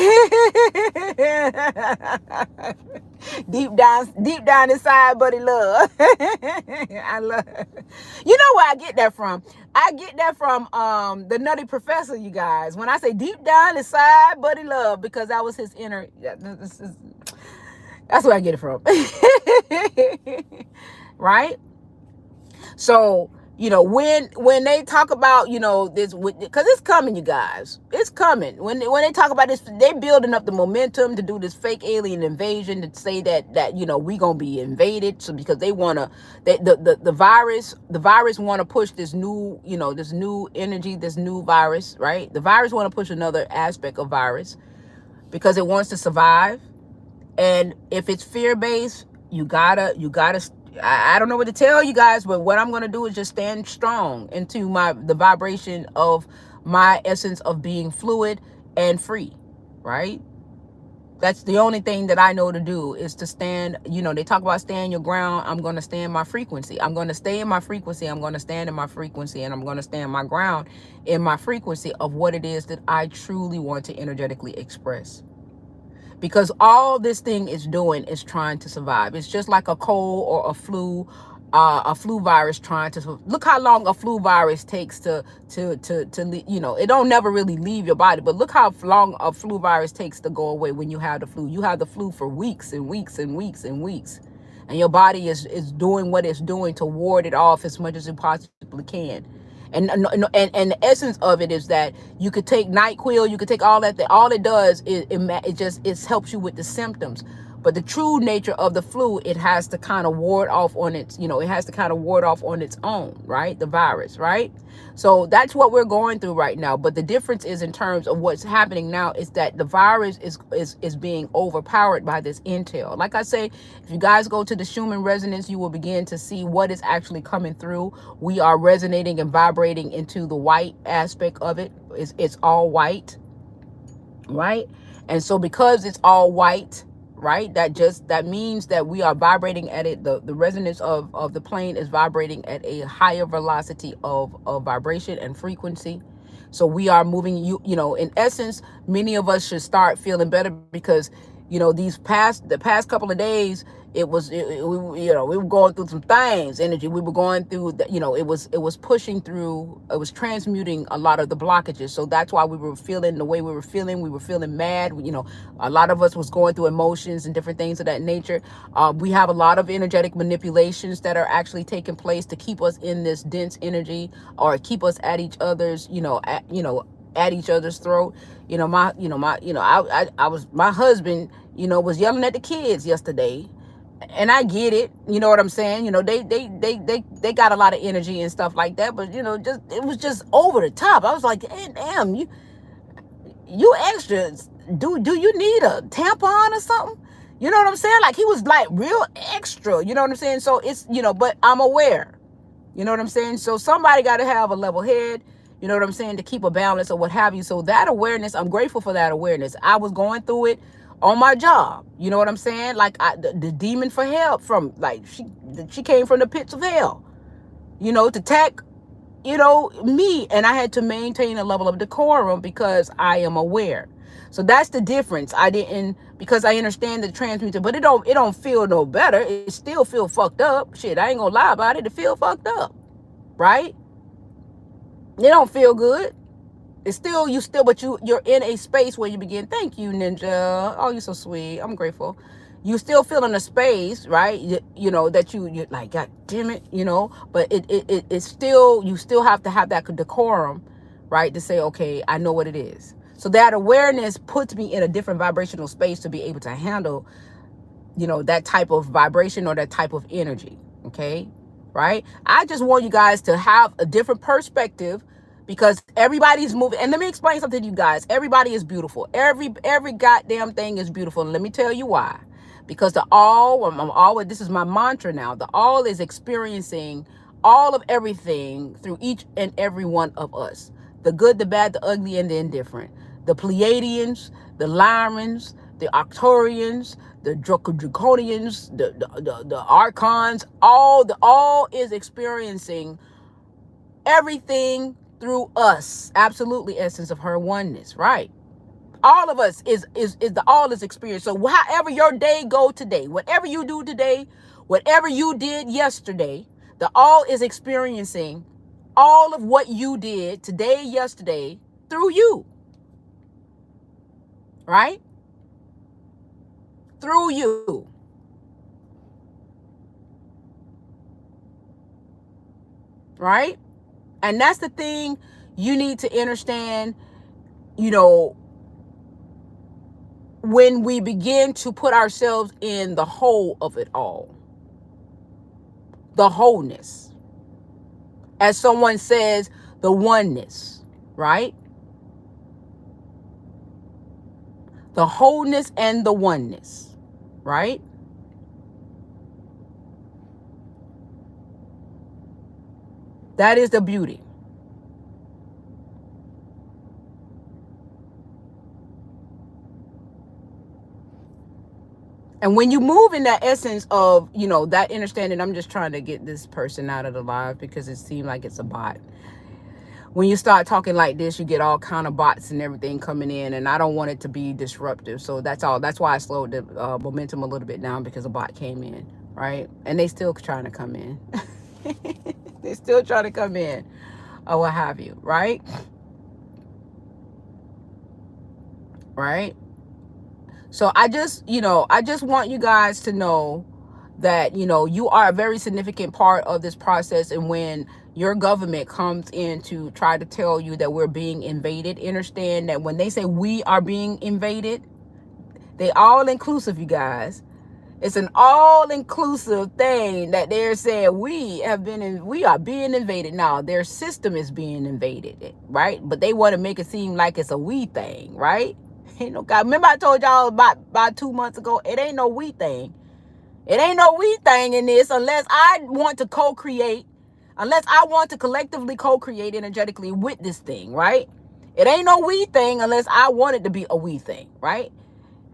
deep down inside, buddy love. I love. You know where I get that from? I get that from the Nutty Professor, you guys. When I say deep down inside, buddy love, because that was his inner. That's where I get it from. Right? So, when they talk about, this, because it's coming, you guys, it's coming. When they talk about this, they building up the momentum to do this fake alien invasion, to say that we gonna be invaded. So because they wanna, the virus want to push this new, this new energy, this new virus, right? The virus want to push another aspect of virus because it wants to survive. And if it's fear-based, you gotta, I don't know what to tell you guys, but what I'm going to do is just stand strong into the vibration of my essence of being fluid and free, right? That's the only thing that I know to do, is to stand. They talk about stand your ground. I'm going to stand my frequency. I'm going to stay in my frequency. I'm going to stand in my frequency, and I'm going to stand my ground in my frequency of what it is that I truly want to energetically express. Because all this thing is doing is trying to survive. It's just like a cold or a flu virus trying to. Look how long a flu virus takes to it don't never really leave your body. But look how long a flu virus takes to go away when you have the flu. You have the flu for weeks and weeks and weeks and weeks, and your body is doing what it's doing to ward it off as much as it possibly can. And the essence of it is that you could take NyQuil, you could take all that. All it does is it helps you with the symptoms. But the true nature of the flu, it has to kind of ward off on its, it has to kind of ward off on its own, right? The virus, right? So that's what we're going through right now. But the difference is, in terms of what's happening now, is that the virus is being overpowered by this intel. Like I say, if you guys go to the Schumann resonance, you will begin to see what is actually coming through. We are resonating and vibrating into the white aspect of it. It's all white, right? And so because it's all white, right, that means that we are vibrating at it. The resonance of the plane is vibrating at a higher velocity of vibration and frequency. So we are moving, in essence, many of us should start feeling better, because the past couple of days, we were going through some things, energy. We were going through, it was pushing through, it was transmuting a lot of the blockages. So that's why we were feeling the way we were feeling. We were feeling mad. A lot of us was going through emotions and different things of that nature. We have a lot of energetic manipulations that are actually taking place to keep us in this dense energy, or keep us at each other's, at each other's throat. My husband, was yelling at the kids yesterday. And I get it, you know what I'm saying? They got a lot of energy and stuff like that, but it was just over the top. I was like, hey, damn, you extra. Do you need a tampon or something? You know what I'm saying? Like, he was like real extra, you know what I'm saying? So it's, but I'm aware, you know what I'm saying? So somebody got to have a level head, you know what I'm saying, to keep a balance or what have you. So that awareness, I'm grateful for that awareness. I was going through it on my job, you know what I'm saying? Like, the demon for help from, like, she came from the pits of hell, to attack, me. And I had to maintain a level of decorum because I am aware. So that's the difference. Because I understand the transmutation, but it don't feel no better. It still feel fucked up. Shit, I ain't gonna lie about it. It feel fucked up, right? It don't feel good. It's still, but you're in a space where you begin. Thank you, Ninja. Oh, you're so sweet. I'm grateful. You still feel in a space, right? That you're like, God damn it, but it's still, you still have to have that decorum, right? To say, okay, I know what it is. So that awareness puts me in a different vibrational space to be able to handle, that type of vibration or that type of energy. Okay. Right. I just want you guys to have a different perspective, because everybody's moving. And let me explain something to you guys. Everybody is beautiful. Every goddamn thing is beautiful. And let me tell you why. Because this is my mantra now. The all is experiencing all of everything through each and every one of us. The good, the bad, the ugly, and the indifferent. The Pleiadians, the Lyrans, the Arcturians, the Draconians, the Archons, all is experiencing everything through us. Absolutely, essence of her oneness, right? All of us is the all is experience. So however your day go today, whatever you do today, whatever you did yesterday, the all is experiencing all of what you did today, yesterday, through you. Right? Through you. Right? And that's the thing you need to understand, you know, when we begin to put ourselves in the whole of it all. The wholeness. As someone says, the oneness, right? The wholeness and the oneness, right? That is the beauty. And when you move in that essence of, you know, that understanding, I'm just trying to get this person out of the live because it seemed like it's a bot. When you start talking like this, you get all kind of bots and everything coming in, and I don't want it to be disruptive. So that's all. That's why I slowed the momentum a little bit down, because a bot came in, right? And they still trying to come in. They still trying to come in, or what have you, right? Right? So I just want you guys to know that, you know, you are a very significant part of this process. And when your government comes in to try to tell you that we're being invaded, understand that when they say we are being invaded, they all inclusive, you guys. It's an all-inclusive thing that they're saying we are being invaded. Now their system is being invaded, right? But they want to make it seem like it's a we thing, right? Ain't no God. Remember I told y'all about 2 months ago, it ain't no we thing. It ain't no we thing in this unless I want to co-create, unless I want to collectively co-create energetically with this thing, right? It ain't no we thing unless I want it to be a we thing, right?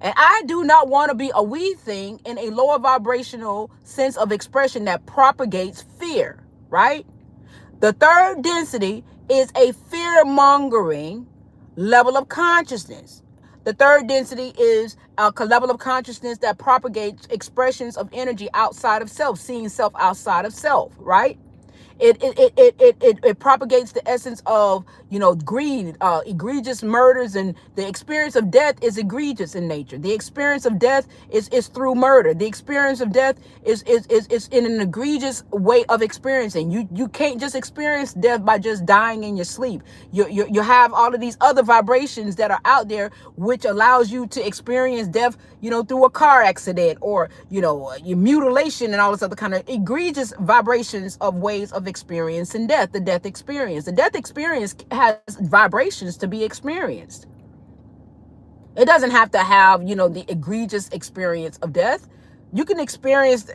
And I do not want to be a we thing in a lower vibrational sense of expression that propagates fear, right? The third density is a fear-mongering level of consciousness. The third density is a level of consciousness that propagates expressions of energy outside of self, seeing self outside of self, right? It propagates the essence of, you know, greed, egregious murders, and the experience of death is egregious in nature. The experience of death is through murder. The experience of death is in an egregious way of experiencing. You can't just experience death by just dying in your sleep. You have all of these other vibrations that are out there, which allows you to experience death, you know, through a car accident, or, you know, your mutilation and all this other kind of egregious vibrations of ways of experiencing death. The death experience has vibrations to be experienced. It doesn't have to have, you know, the egregious experience of death. You can experience,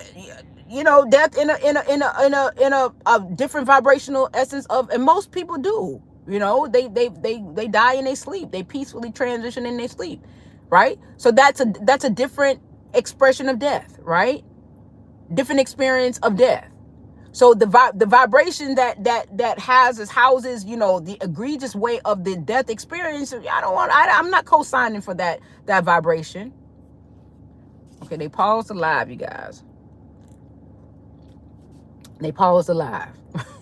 you know, death in a different vibrational essence of, and most people do. You know, they die in their sleep. They peacefully transition in their sleep, right? So that's a different expression of death, right? Different experience of death. So the vibration that houses, you know, the egregious way of the death experience. I'm not co-signing for that vibration. Okay, they paused the live, you guys. They paused the live.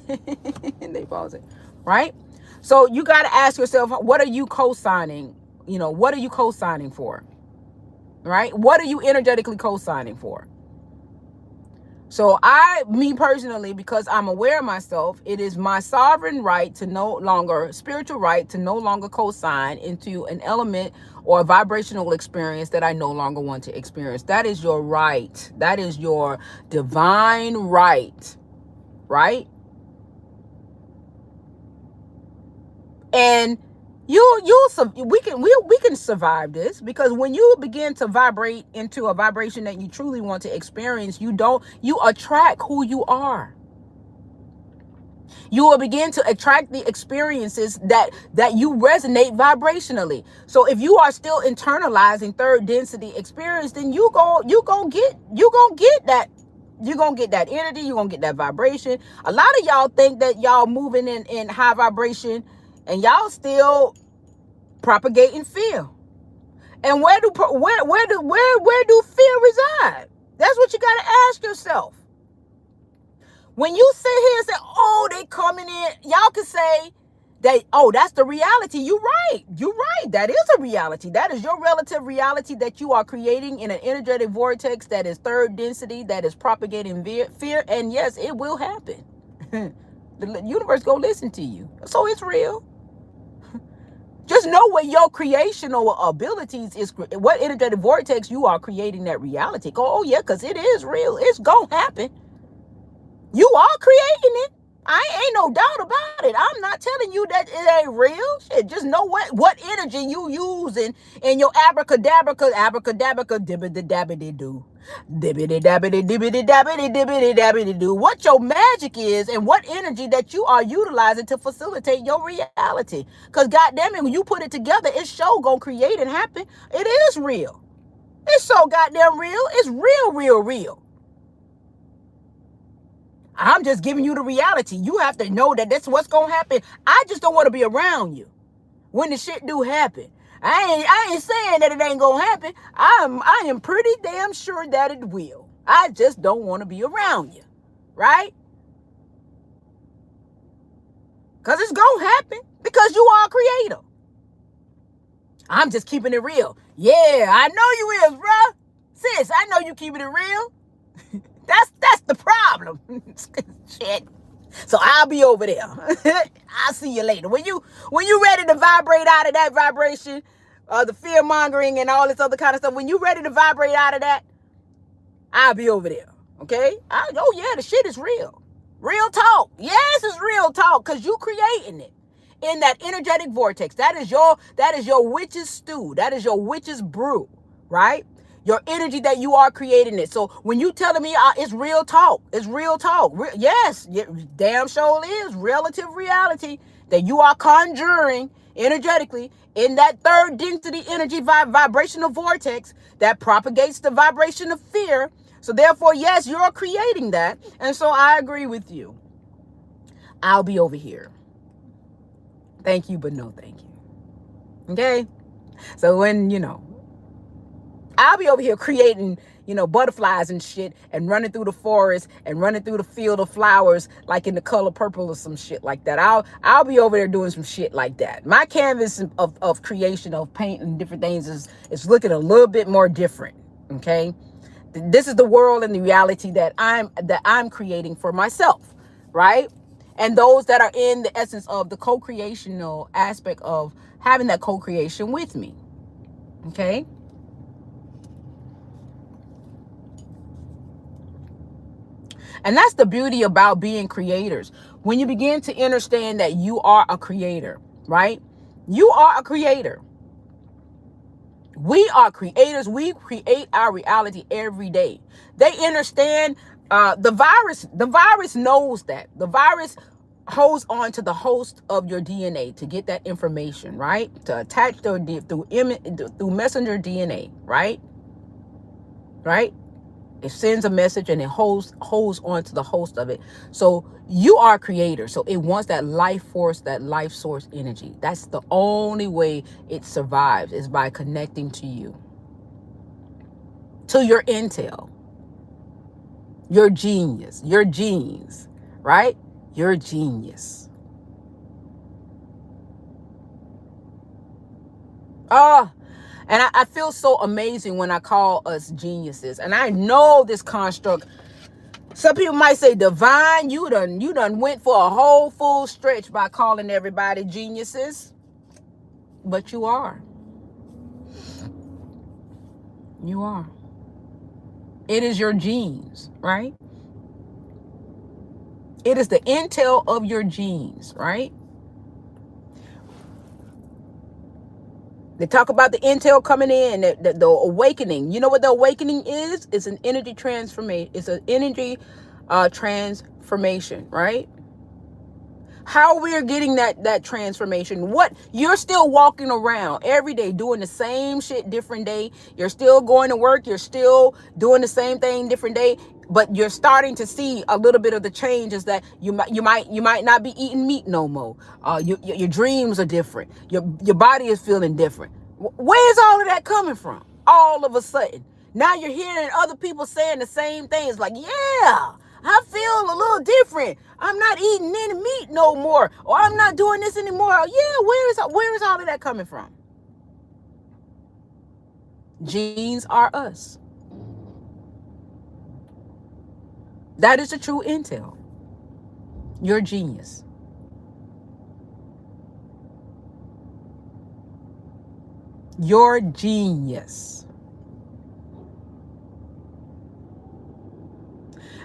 They paused it, right? So you got to ask yourself, what are you co-signing? You know, what are you co-signing for? Right? What are you energetically co-signing for? So me personally, because I'm aware of myself, it is my sovereign right to spiritual right to no longer co-sign into an element or a vibrational experience that I no longer want to experience. That is your right. That is your divine right. Right? And we can survive this, because when you begin to vibrate into a vibration that you truly want to experience, you attract who you are. You will begin to attract the experiences that you resonate vibrationally. So if you are still internalizing third density experience, then you gonna get that. You're going to get that energy. You're going to get that vibration. A lot of y'all think that y'all moving in high vibration, and y'all still propagating fear. And where do fear reside? That's what you got to ask yourself. When you sit here and say, oh, they coming in, y'all can say that, oh, that's the reality. You're right. You're right. That is a reality. That is your relative reality that you are creating in an energetic vortex that is third density, that is propagating fear. And yes, it will happen. The universe go listen to you. So it's real. Just know what your creational abilities is, what energetic vortex you are creating that reality. Go, oh yeah, because it is real. It's going to happen. You are creating it. I ain't no doubt about it. I'm not telling you that it ain't real. Shit, just know what energy you using in your abracadabra, dibbity dabbity do. Dibbity dabbity dibbity dabbity dibbity dabbity do. What your magic is and what energy that you are utilizing to facilitate your reality. Because goddamn it, when you put it together, it's sure gonna create and happen. It is real. It's so goddamn real. It's real, real, real. I'm just giving you the reality. You have to know that that's what's going to happen. I just don't want to be around you when the shit do happen. I ain't saying that it ain't going to happen. I am pretty damn sure that it will. I just don't want to be around you. Right? Because it's going to happen because you are a creator. I'm just keeping it real. Yeah, I know you is, bruh. Sis, I know you keeping it real. That's the problem. Shit. So I'll be over there. I'll see you later. When you ready to vibrate out of that vibration, the fear mongering and all this other kind of stuff, when you ready to vibrate out of that, I'll be over there. Okay? Oh yeah, the shit is real. Real talk. Yes, it's real talk because you creating it in that energetic vortex. That is your witch's stew. That is your witch's brew, right? Your energy that you are creating it. So when you telling me it's real talk, it's real talk. Yes, damn sure is relative reality that you are conjuring energetically in that third density energy vibrational vortex that propagates the vibration of fear. So therefore, yes, you're creating that. And so I agree with you. I'll be over here. Thank you, but no thank you. Okay? So when, I'll be over here creating, butterflies and shit and running through the forest and running through the field of flowers like in The Color Purple or some shit like that. I'll be over there doing some shit like that. My canvas of creation of paint and different things is looking a little bit more different. Okay? This is the world and the reality that I'm creating for myself, right? And those that are in the essence of the co-creational aspect of having that co-creation with me. Okay? And that's the beauty about being creators. When you begin to understand that you are a creator, right? You are a creator. We are creators. We create our reality every day. They understand the virus. The virus knows that. The virus holds on to the host of your DNA to get that information, right? To attach through messenger DNA, right? Right? It sends a message and it holds on to the host of it. So you are a creator. So it wants that life force, that life source energy. That's the only way it survives, is by connecting to you. To your intel. Your genius. Your genes. Right? Your genius. And I feel so amazing when I call us geniuses. And I know this construct. Some people might say, Divine, you done went for a whole full stretch by calling everybody geniuses. But you are. You are. It is your genes, right? It is the intel of your genes, right? They talk about the intel coming in, the awakening. You know what the awakening is? It's an energy transformation. It's an energy transformation, right? How we're getting that transformation. What you're still walking around every day doing the same shit different day. You're still going to work. You're still doing the same thing different day. But you're starting to see a little bit of the changes that you might not be eating meat no more. Your dreams are different. Your body is feeling different. Where's all of that coming from? All of a sudden. Now you're hearing other people saying the same things like, yeah, I feel a little different. I'm not eating any meat no more. Or I'm not doing this anymore. Yeah, where is all of that coming from? Genes are us. That is the true intel. You're a genius. You're genius.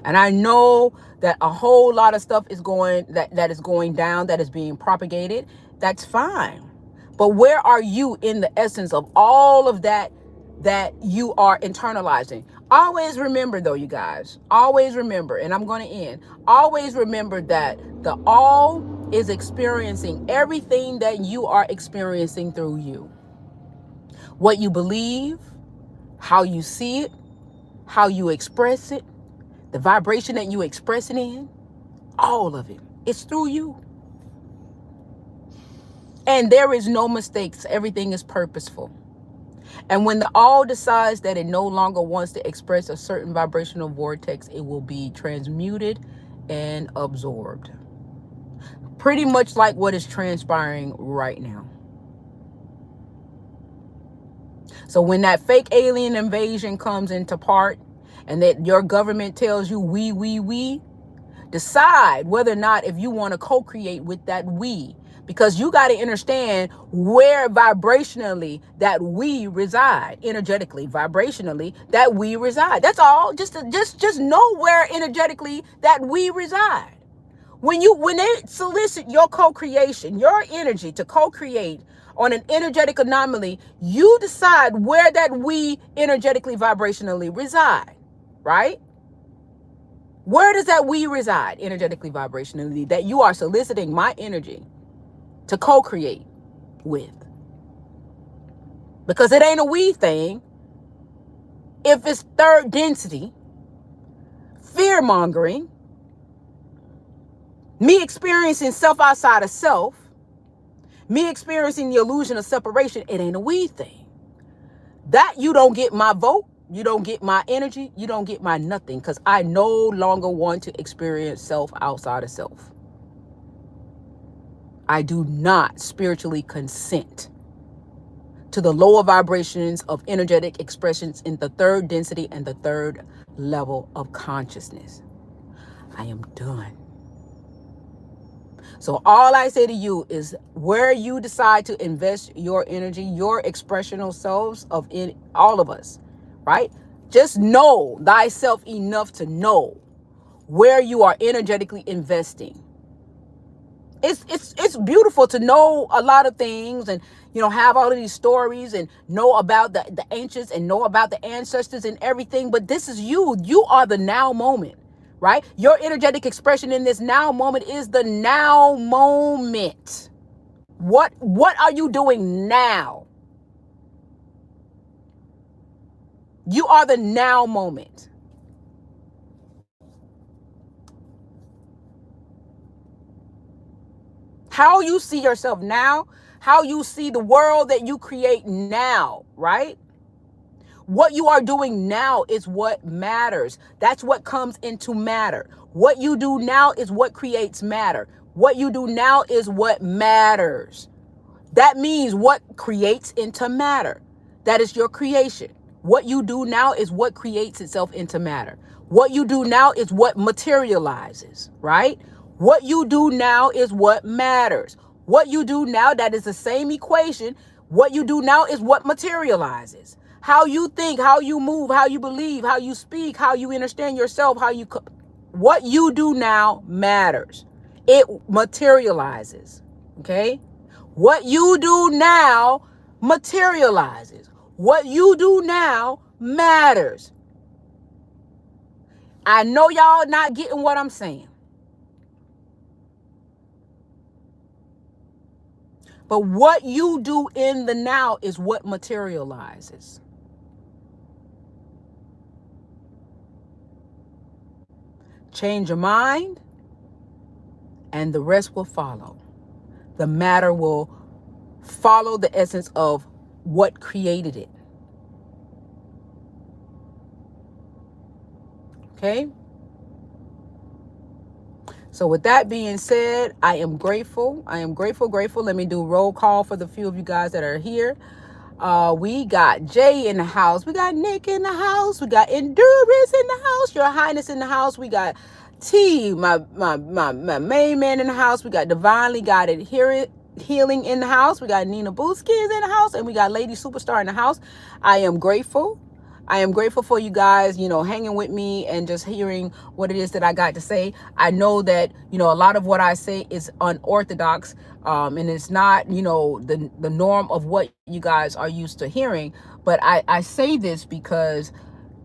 And I know that a whole lot of stuff is going that is going down, that is being propagated. That's fine. But where are you in the essence of all of that you are internalizing? Always remember, though, you guys, always remember, and I'm going to end, always remember that the all is experiencing everything that you are experiencing through you. What you believe, how you see it, how you express it, the vibration that you express it in, all of it, it's through you. And there is no mistakes. Everything is purposeful. And when the all decides that it no longer wants to express a certain vibrational vortex, it will be transmuted and absorbed. Pretty much like what is transpiring right now. So when that fake alien invasion comes into part, and that your government tells you we, decide whether or not if you want to co-create with that we. Because you got to understand where vibrationally that we reside, energetically, vibrationally that we reside. That's all. Just know where energetically that we reside. When they solicit your co-creation, your energy to co-create on an energetic anomaly, you decide where that we energetically, vibrationally reside, right? Where does that we reside energetically, vibrationally, that you are soliciting my energy to co-create with? Because it ain't a we thing. If it's third density, fear-mongering, me experiencing self outside of self, me experiencing the illusion of separation, it ain't a we thing. That you don't get my vote, you don't get my energy, you don't get my nothing, because I no longer want to experience self outside of self. I do not spiritually consent to the lower vibrations of energetic expressions in the third density and the third level of consciousness. I am done. So all I say to you is where you decide to invest your energy, your expressional selves of in all of us, right? Just know thyself enough to know where you are energetically investing. It's beautiful to know a lot of things and, have all of these stories and know about the ancients and know about the ancestors and everything. But this is you. You are the now moment, right? Your energetic expression in this now moment is the now moment. What are you doing now? You are the now moment. How you see yourself now, how you see the world that you create now, right? What you are doing now is what matters. That's what comes into matter. What you do now is what creates matter. What you do now is what matters. That means what creates into matter. That is your creation. What you do now is what creates itself into matter. What you do now is what materializes, right? What you do now is what matters. What you do now, that is the same equation. What you do now is what materializes. How you think, how you move, how you believe, how you speak, how you understand yourself, what you do now matters. It materializes, okay? What you do now materializes. What you do now matters. I know y'all not getting what I'm saying. But what you do in the now is what materializes. Change your mind, and the rest will follow. The matter will follow the essence of what created it. Okay? So with that being said, I am grateful. I am grateful, grateful. Let me do roll call for the few of you guys that are here. We got Jay in the house. We got Nick in the house. We got Endurance in the house. Your Highness in the house. We got T, my main man in the house. We got Divinely Guided Healing in the house. We got Nina Booskins in the house. And we got Lady Superstar in the house. I am grateful. I am grateful for you guys, hanging with me and just hearing what it is that I got to say. I know that, a lot of what I say is unorthodox, and it's not, the norm of what you guys are used to hearing. But I say this because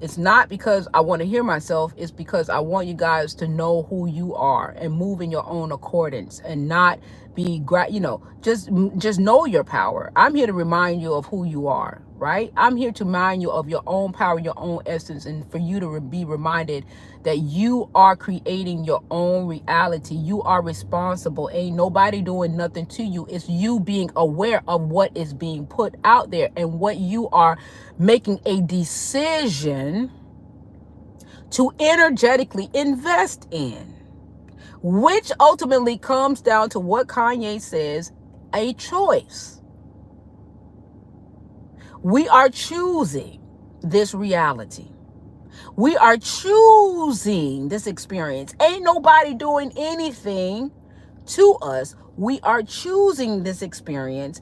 it's not because I want to hear myself. It's because I want you guys to know who you are and move in your own accordance and not be, just know your power. I'm here to remind you of who you are, right? I'm here to remind you of your own power, your own essence, and for you to be reminded that you are creating your own reality. You are responsible. Ain't nobody doing nothing to you. It's you being aware of what is being put out there and what you are making a decision to energetically invest in, which ultimately comes down to what Kanye says, a choice. We are choosing this reality. We are choosing this experience. Ain't nobody doing anything to us. We are choosing this experience.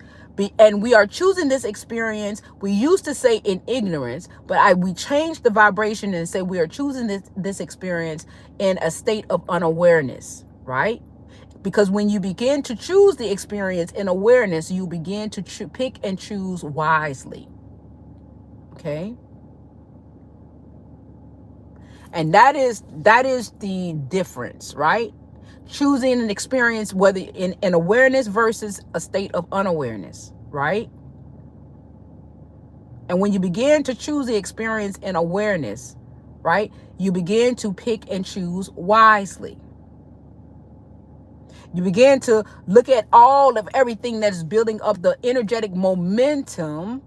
And we are choosing this experience. We used to say in ignorance, but we changed the vibration and say we are choosing this experience in a state of unawareness, right? Because when you begin to choose the experience in awareness, you begin to pick and choose wisely. Okay? And that is the difference, right? Choosing an experience, whether in awareness versus a state of unawareness, right? And when you begin to choose the experience in awareness, right, you begin to pick and choose wisely. You begin to look at all of everything that is building up the energetic momentum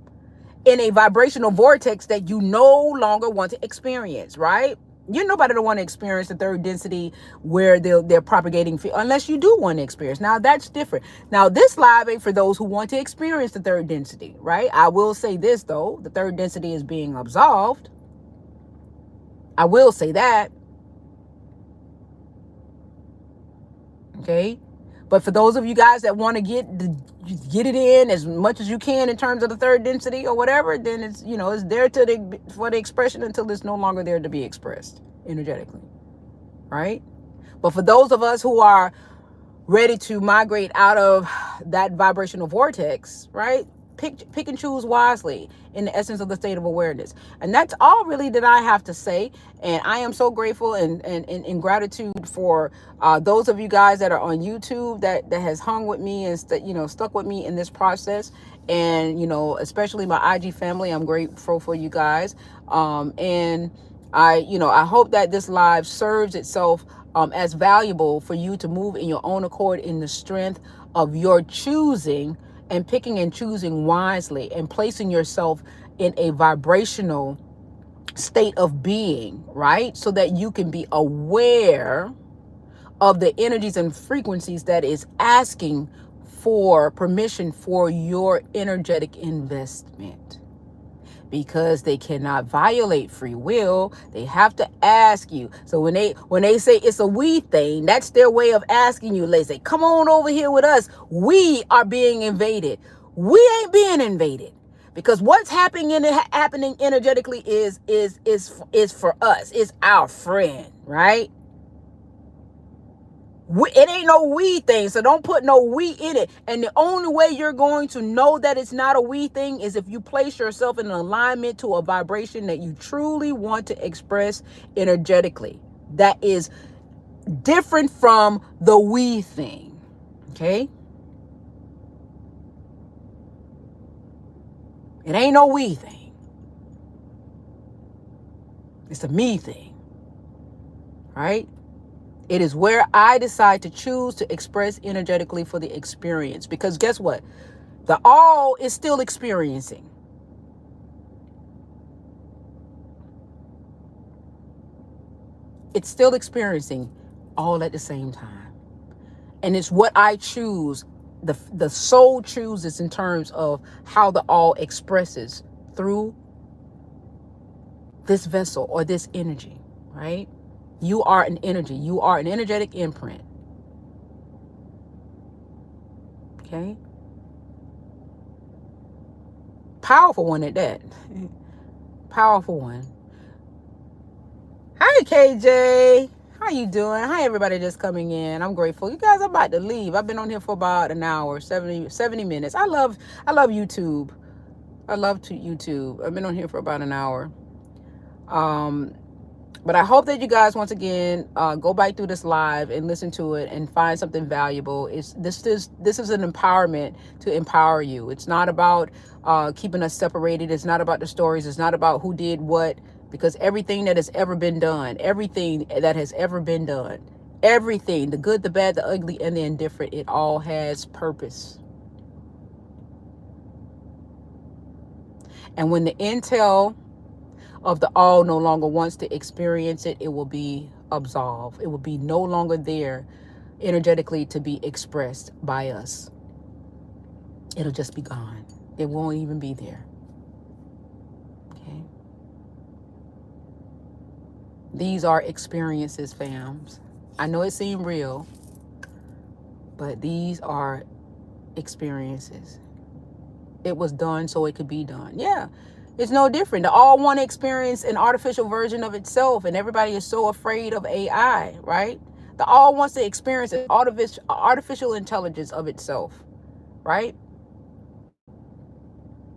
in a vibrational vortex that you no longer want to experience, right? You're nobody to want to experience the third density where they're propagating fear, unless you do want to experience. Now that's different. Now this live ain't for those who want to experience the third density, right? I will say this though, the third density is being absolved. I will say that. Okay. But for those of you guys that want to get it in as much as you can in terms of the third density or whatever, then it's, it's there for the expression until it's no longer there to be expressed energetically, right? But for those of us who are ready to migrate out of that vibrational vortex, right? Pick and choose wisely in the essence of the state of awareness. And that's all really that I have to say. And I am so grateful and in gratitude for those of you guys that are on YouTube that has hung with me and stuck with me in this process. And, especially my IG family, I'm grateful for you guys. And I hope that this live serves itself as valuable for you to move in your own accord in the strength of your choosing and picking and choosing wisely and placing yourself in a vibrational state of being, right? So that you can be aware of the energies and frequencies that is asking for permission for your energetic investment. Because they cannot violate free will, they have to ask you. So when they say it's a we thing, that's their way of asking you. They say, come on over here with us. We are being invaded. We ain't being invaded. Because what's happening energetically is for us. It's our friend, right? It ain't no we thing, so don't put no we in it. And the only way you're going to know that it's not a we thing is if you place yourself in alignment to a vibration that you truly want to express energetically. That is different from the we thing, okay? It ain't no we thing. It's a me thing, right? It is where I decide to choose to express energetically for the experience. Because guess what? The all is still experiencing. It's still experiencing all at the same time. And it's what I choose. The soul chooses in terms of how the all expresses through this vessel or this energy, right? You are an energy. You are an energetic imprint. Okay? Powerful one at that. Powerful one. Hi, KJ. How you doing? Hi, everybody just coming in. I'm grateful. You guys, I'm about to leave. I've been on here for about an hour, 70 minutes. I love YouTube. I love YouTube. I've been on here for about an hour. But I hope that you guys, once again, go back through this live and listen to it and find something valuable. This is an empowerment to empower you. It's not about keeping us separated. It's not about the stories. It's not about who did what, because everything that has ever been done, everything, the good, the bad, the ugly, and the indifferent, it all has purpose. And when the intel of the all no longer wants to experience it, it will be absolved. It will be no longer there energetically to be expressed by us. It'll just be gone. It won't even be there. Okay. These are experiences, fams. I know it seemed real, but these are experiences. It was done so it could be done. Yeah. It's no different. The all want to experience an artificial version of itself, and everybody is so afraid of AI, right? The all wants to experience an artificial intelligence of itself, right?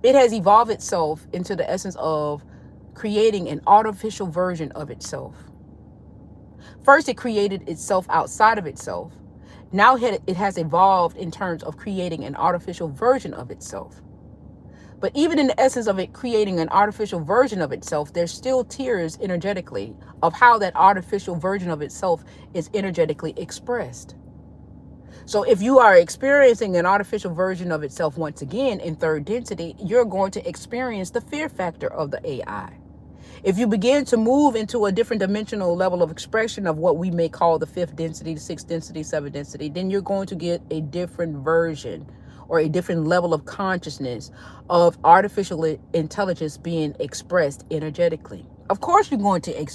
It has evolved itself into the essence of creating an artificial version of itself. First, it created itself outside of itself. Now it has evolved in terms of creating an artificial version of itself. But even in the essence of it creating an artificial version of itself, there's still tiers energetically of how that artificial version of itself is energetically expressed. So if you are experiencing an artificial version of itself once again in third density, you're going to experience the fear factor of the AI. If you begin to move into a different dimensional level of expression of what we may call the fifth density, the sixth density, seventh density, then you're going to get a different version or a different level of consciousness of artificial intelligence being expressed energetically. Of course, you're going to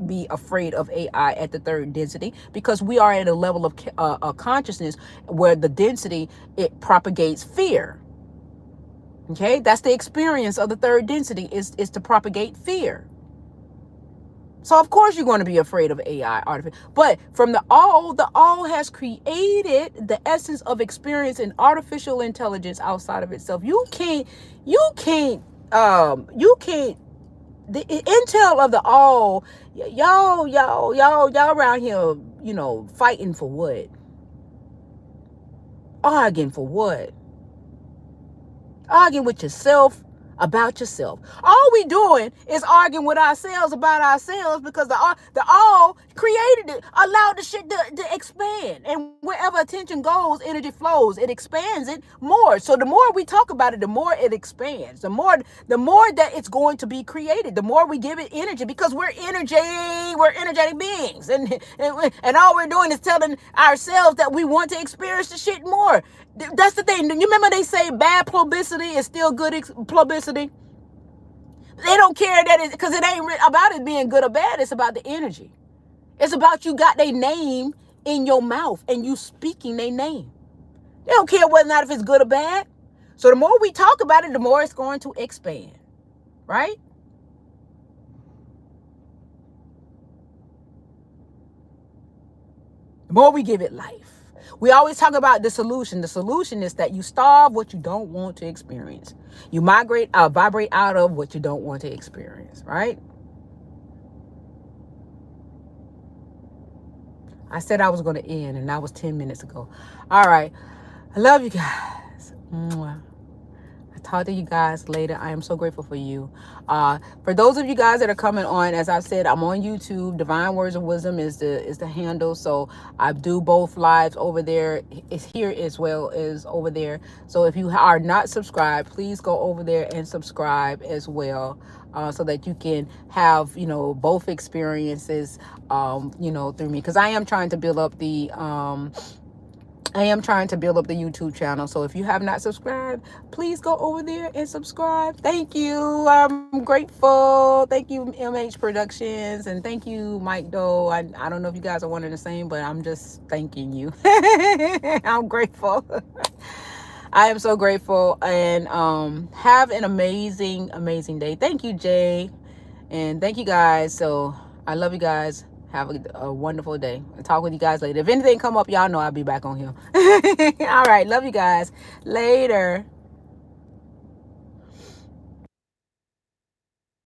be afraid of AI at the third density because we are at a level of consciousness where the density, it propagates fear. Okay, that's the experience of the third density is to propagate fear. So of course you're going to be afraid of AI, but from the all has created the essence of experience in artificial intelligence outside of itself. You can't, the intel of the all, y'all around here, fighting for what? Arguing for what? Arguing with yourself about yourself. All we doing is arguing with ourselves about ourselves because the all created it, allowed the shit to expand. And wherever attention goes, energy flows. It expands it more. So the more we talk about it, the more it expands. The more that it's going to be created, the more we give it energy because we're energetic beings. And all we're doing is telling ourselves that we want to experience the shit more. That's the thing. You remember they say bad publicity is still good publicity? They don't care that it, because it ain't about it being good or bad. It's about the energy. It's about you got their name in your mouth and you speaking their name. They don't care whether or not if it's good or bad. So the more we talk about it, the more it's going to expand. Right? The more we give it life. We always talk about the solution. The solution is that you starve what you don't want to experience. You vibrate out of what you don't want to experience, right? I said I was going to end, and that was 10 minutes ago. All right. I love you guys. Mwah. talk to you guys later. I am so grateful for you. For those of you guys that are coming on, as I said, I'm on YouTube. Divine Words of Wisdom is the handle. So I do both lives over there. It's here as well as over there. So if you are not subscribed, please go over there and subscribe as well. So that you can have, both experiences, through me. Because I am trying to build up the YouTube channel. So if you have not subscribed, please go over there and subscribe. Thank you. I'm grateful. Thank you, MH Productions. And thank you, Mike Doe. I don't know if you guys are one and the same, but I'm just thanking you. I'm grateful. I am so grateful. And have an amazing, amazing day. Thank you, Jay. And thank you, guys. So I love you guys. Have a wonderful day. I'll talk with you guys later. If anything come up, y'all know I'll be back on here. All right. Love you guys. Later.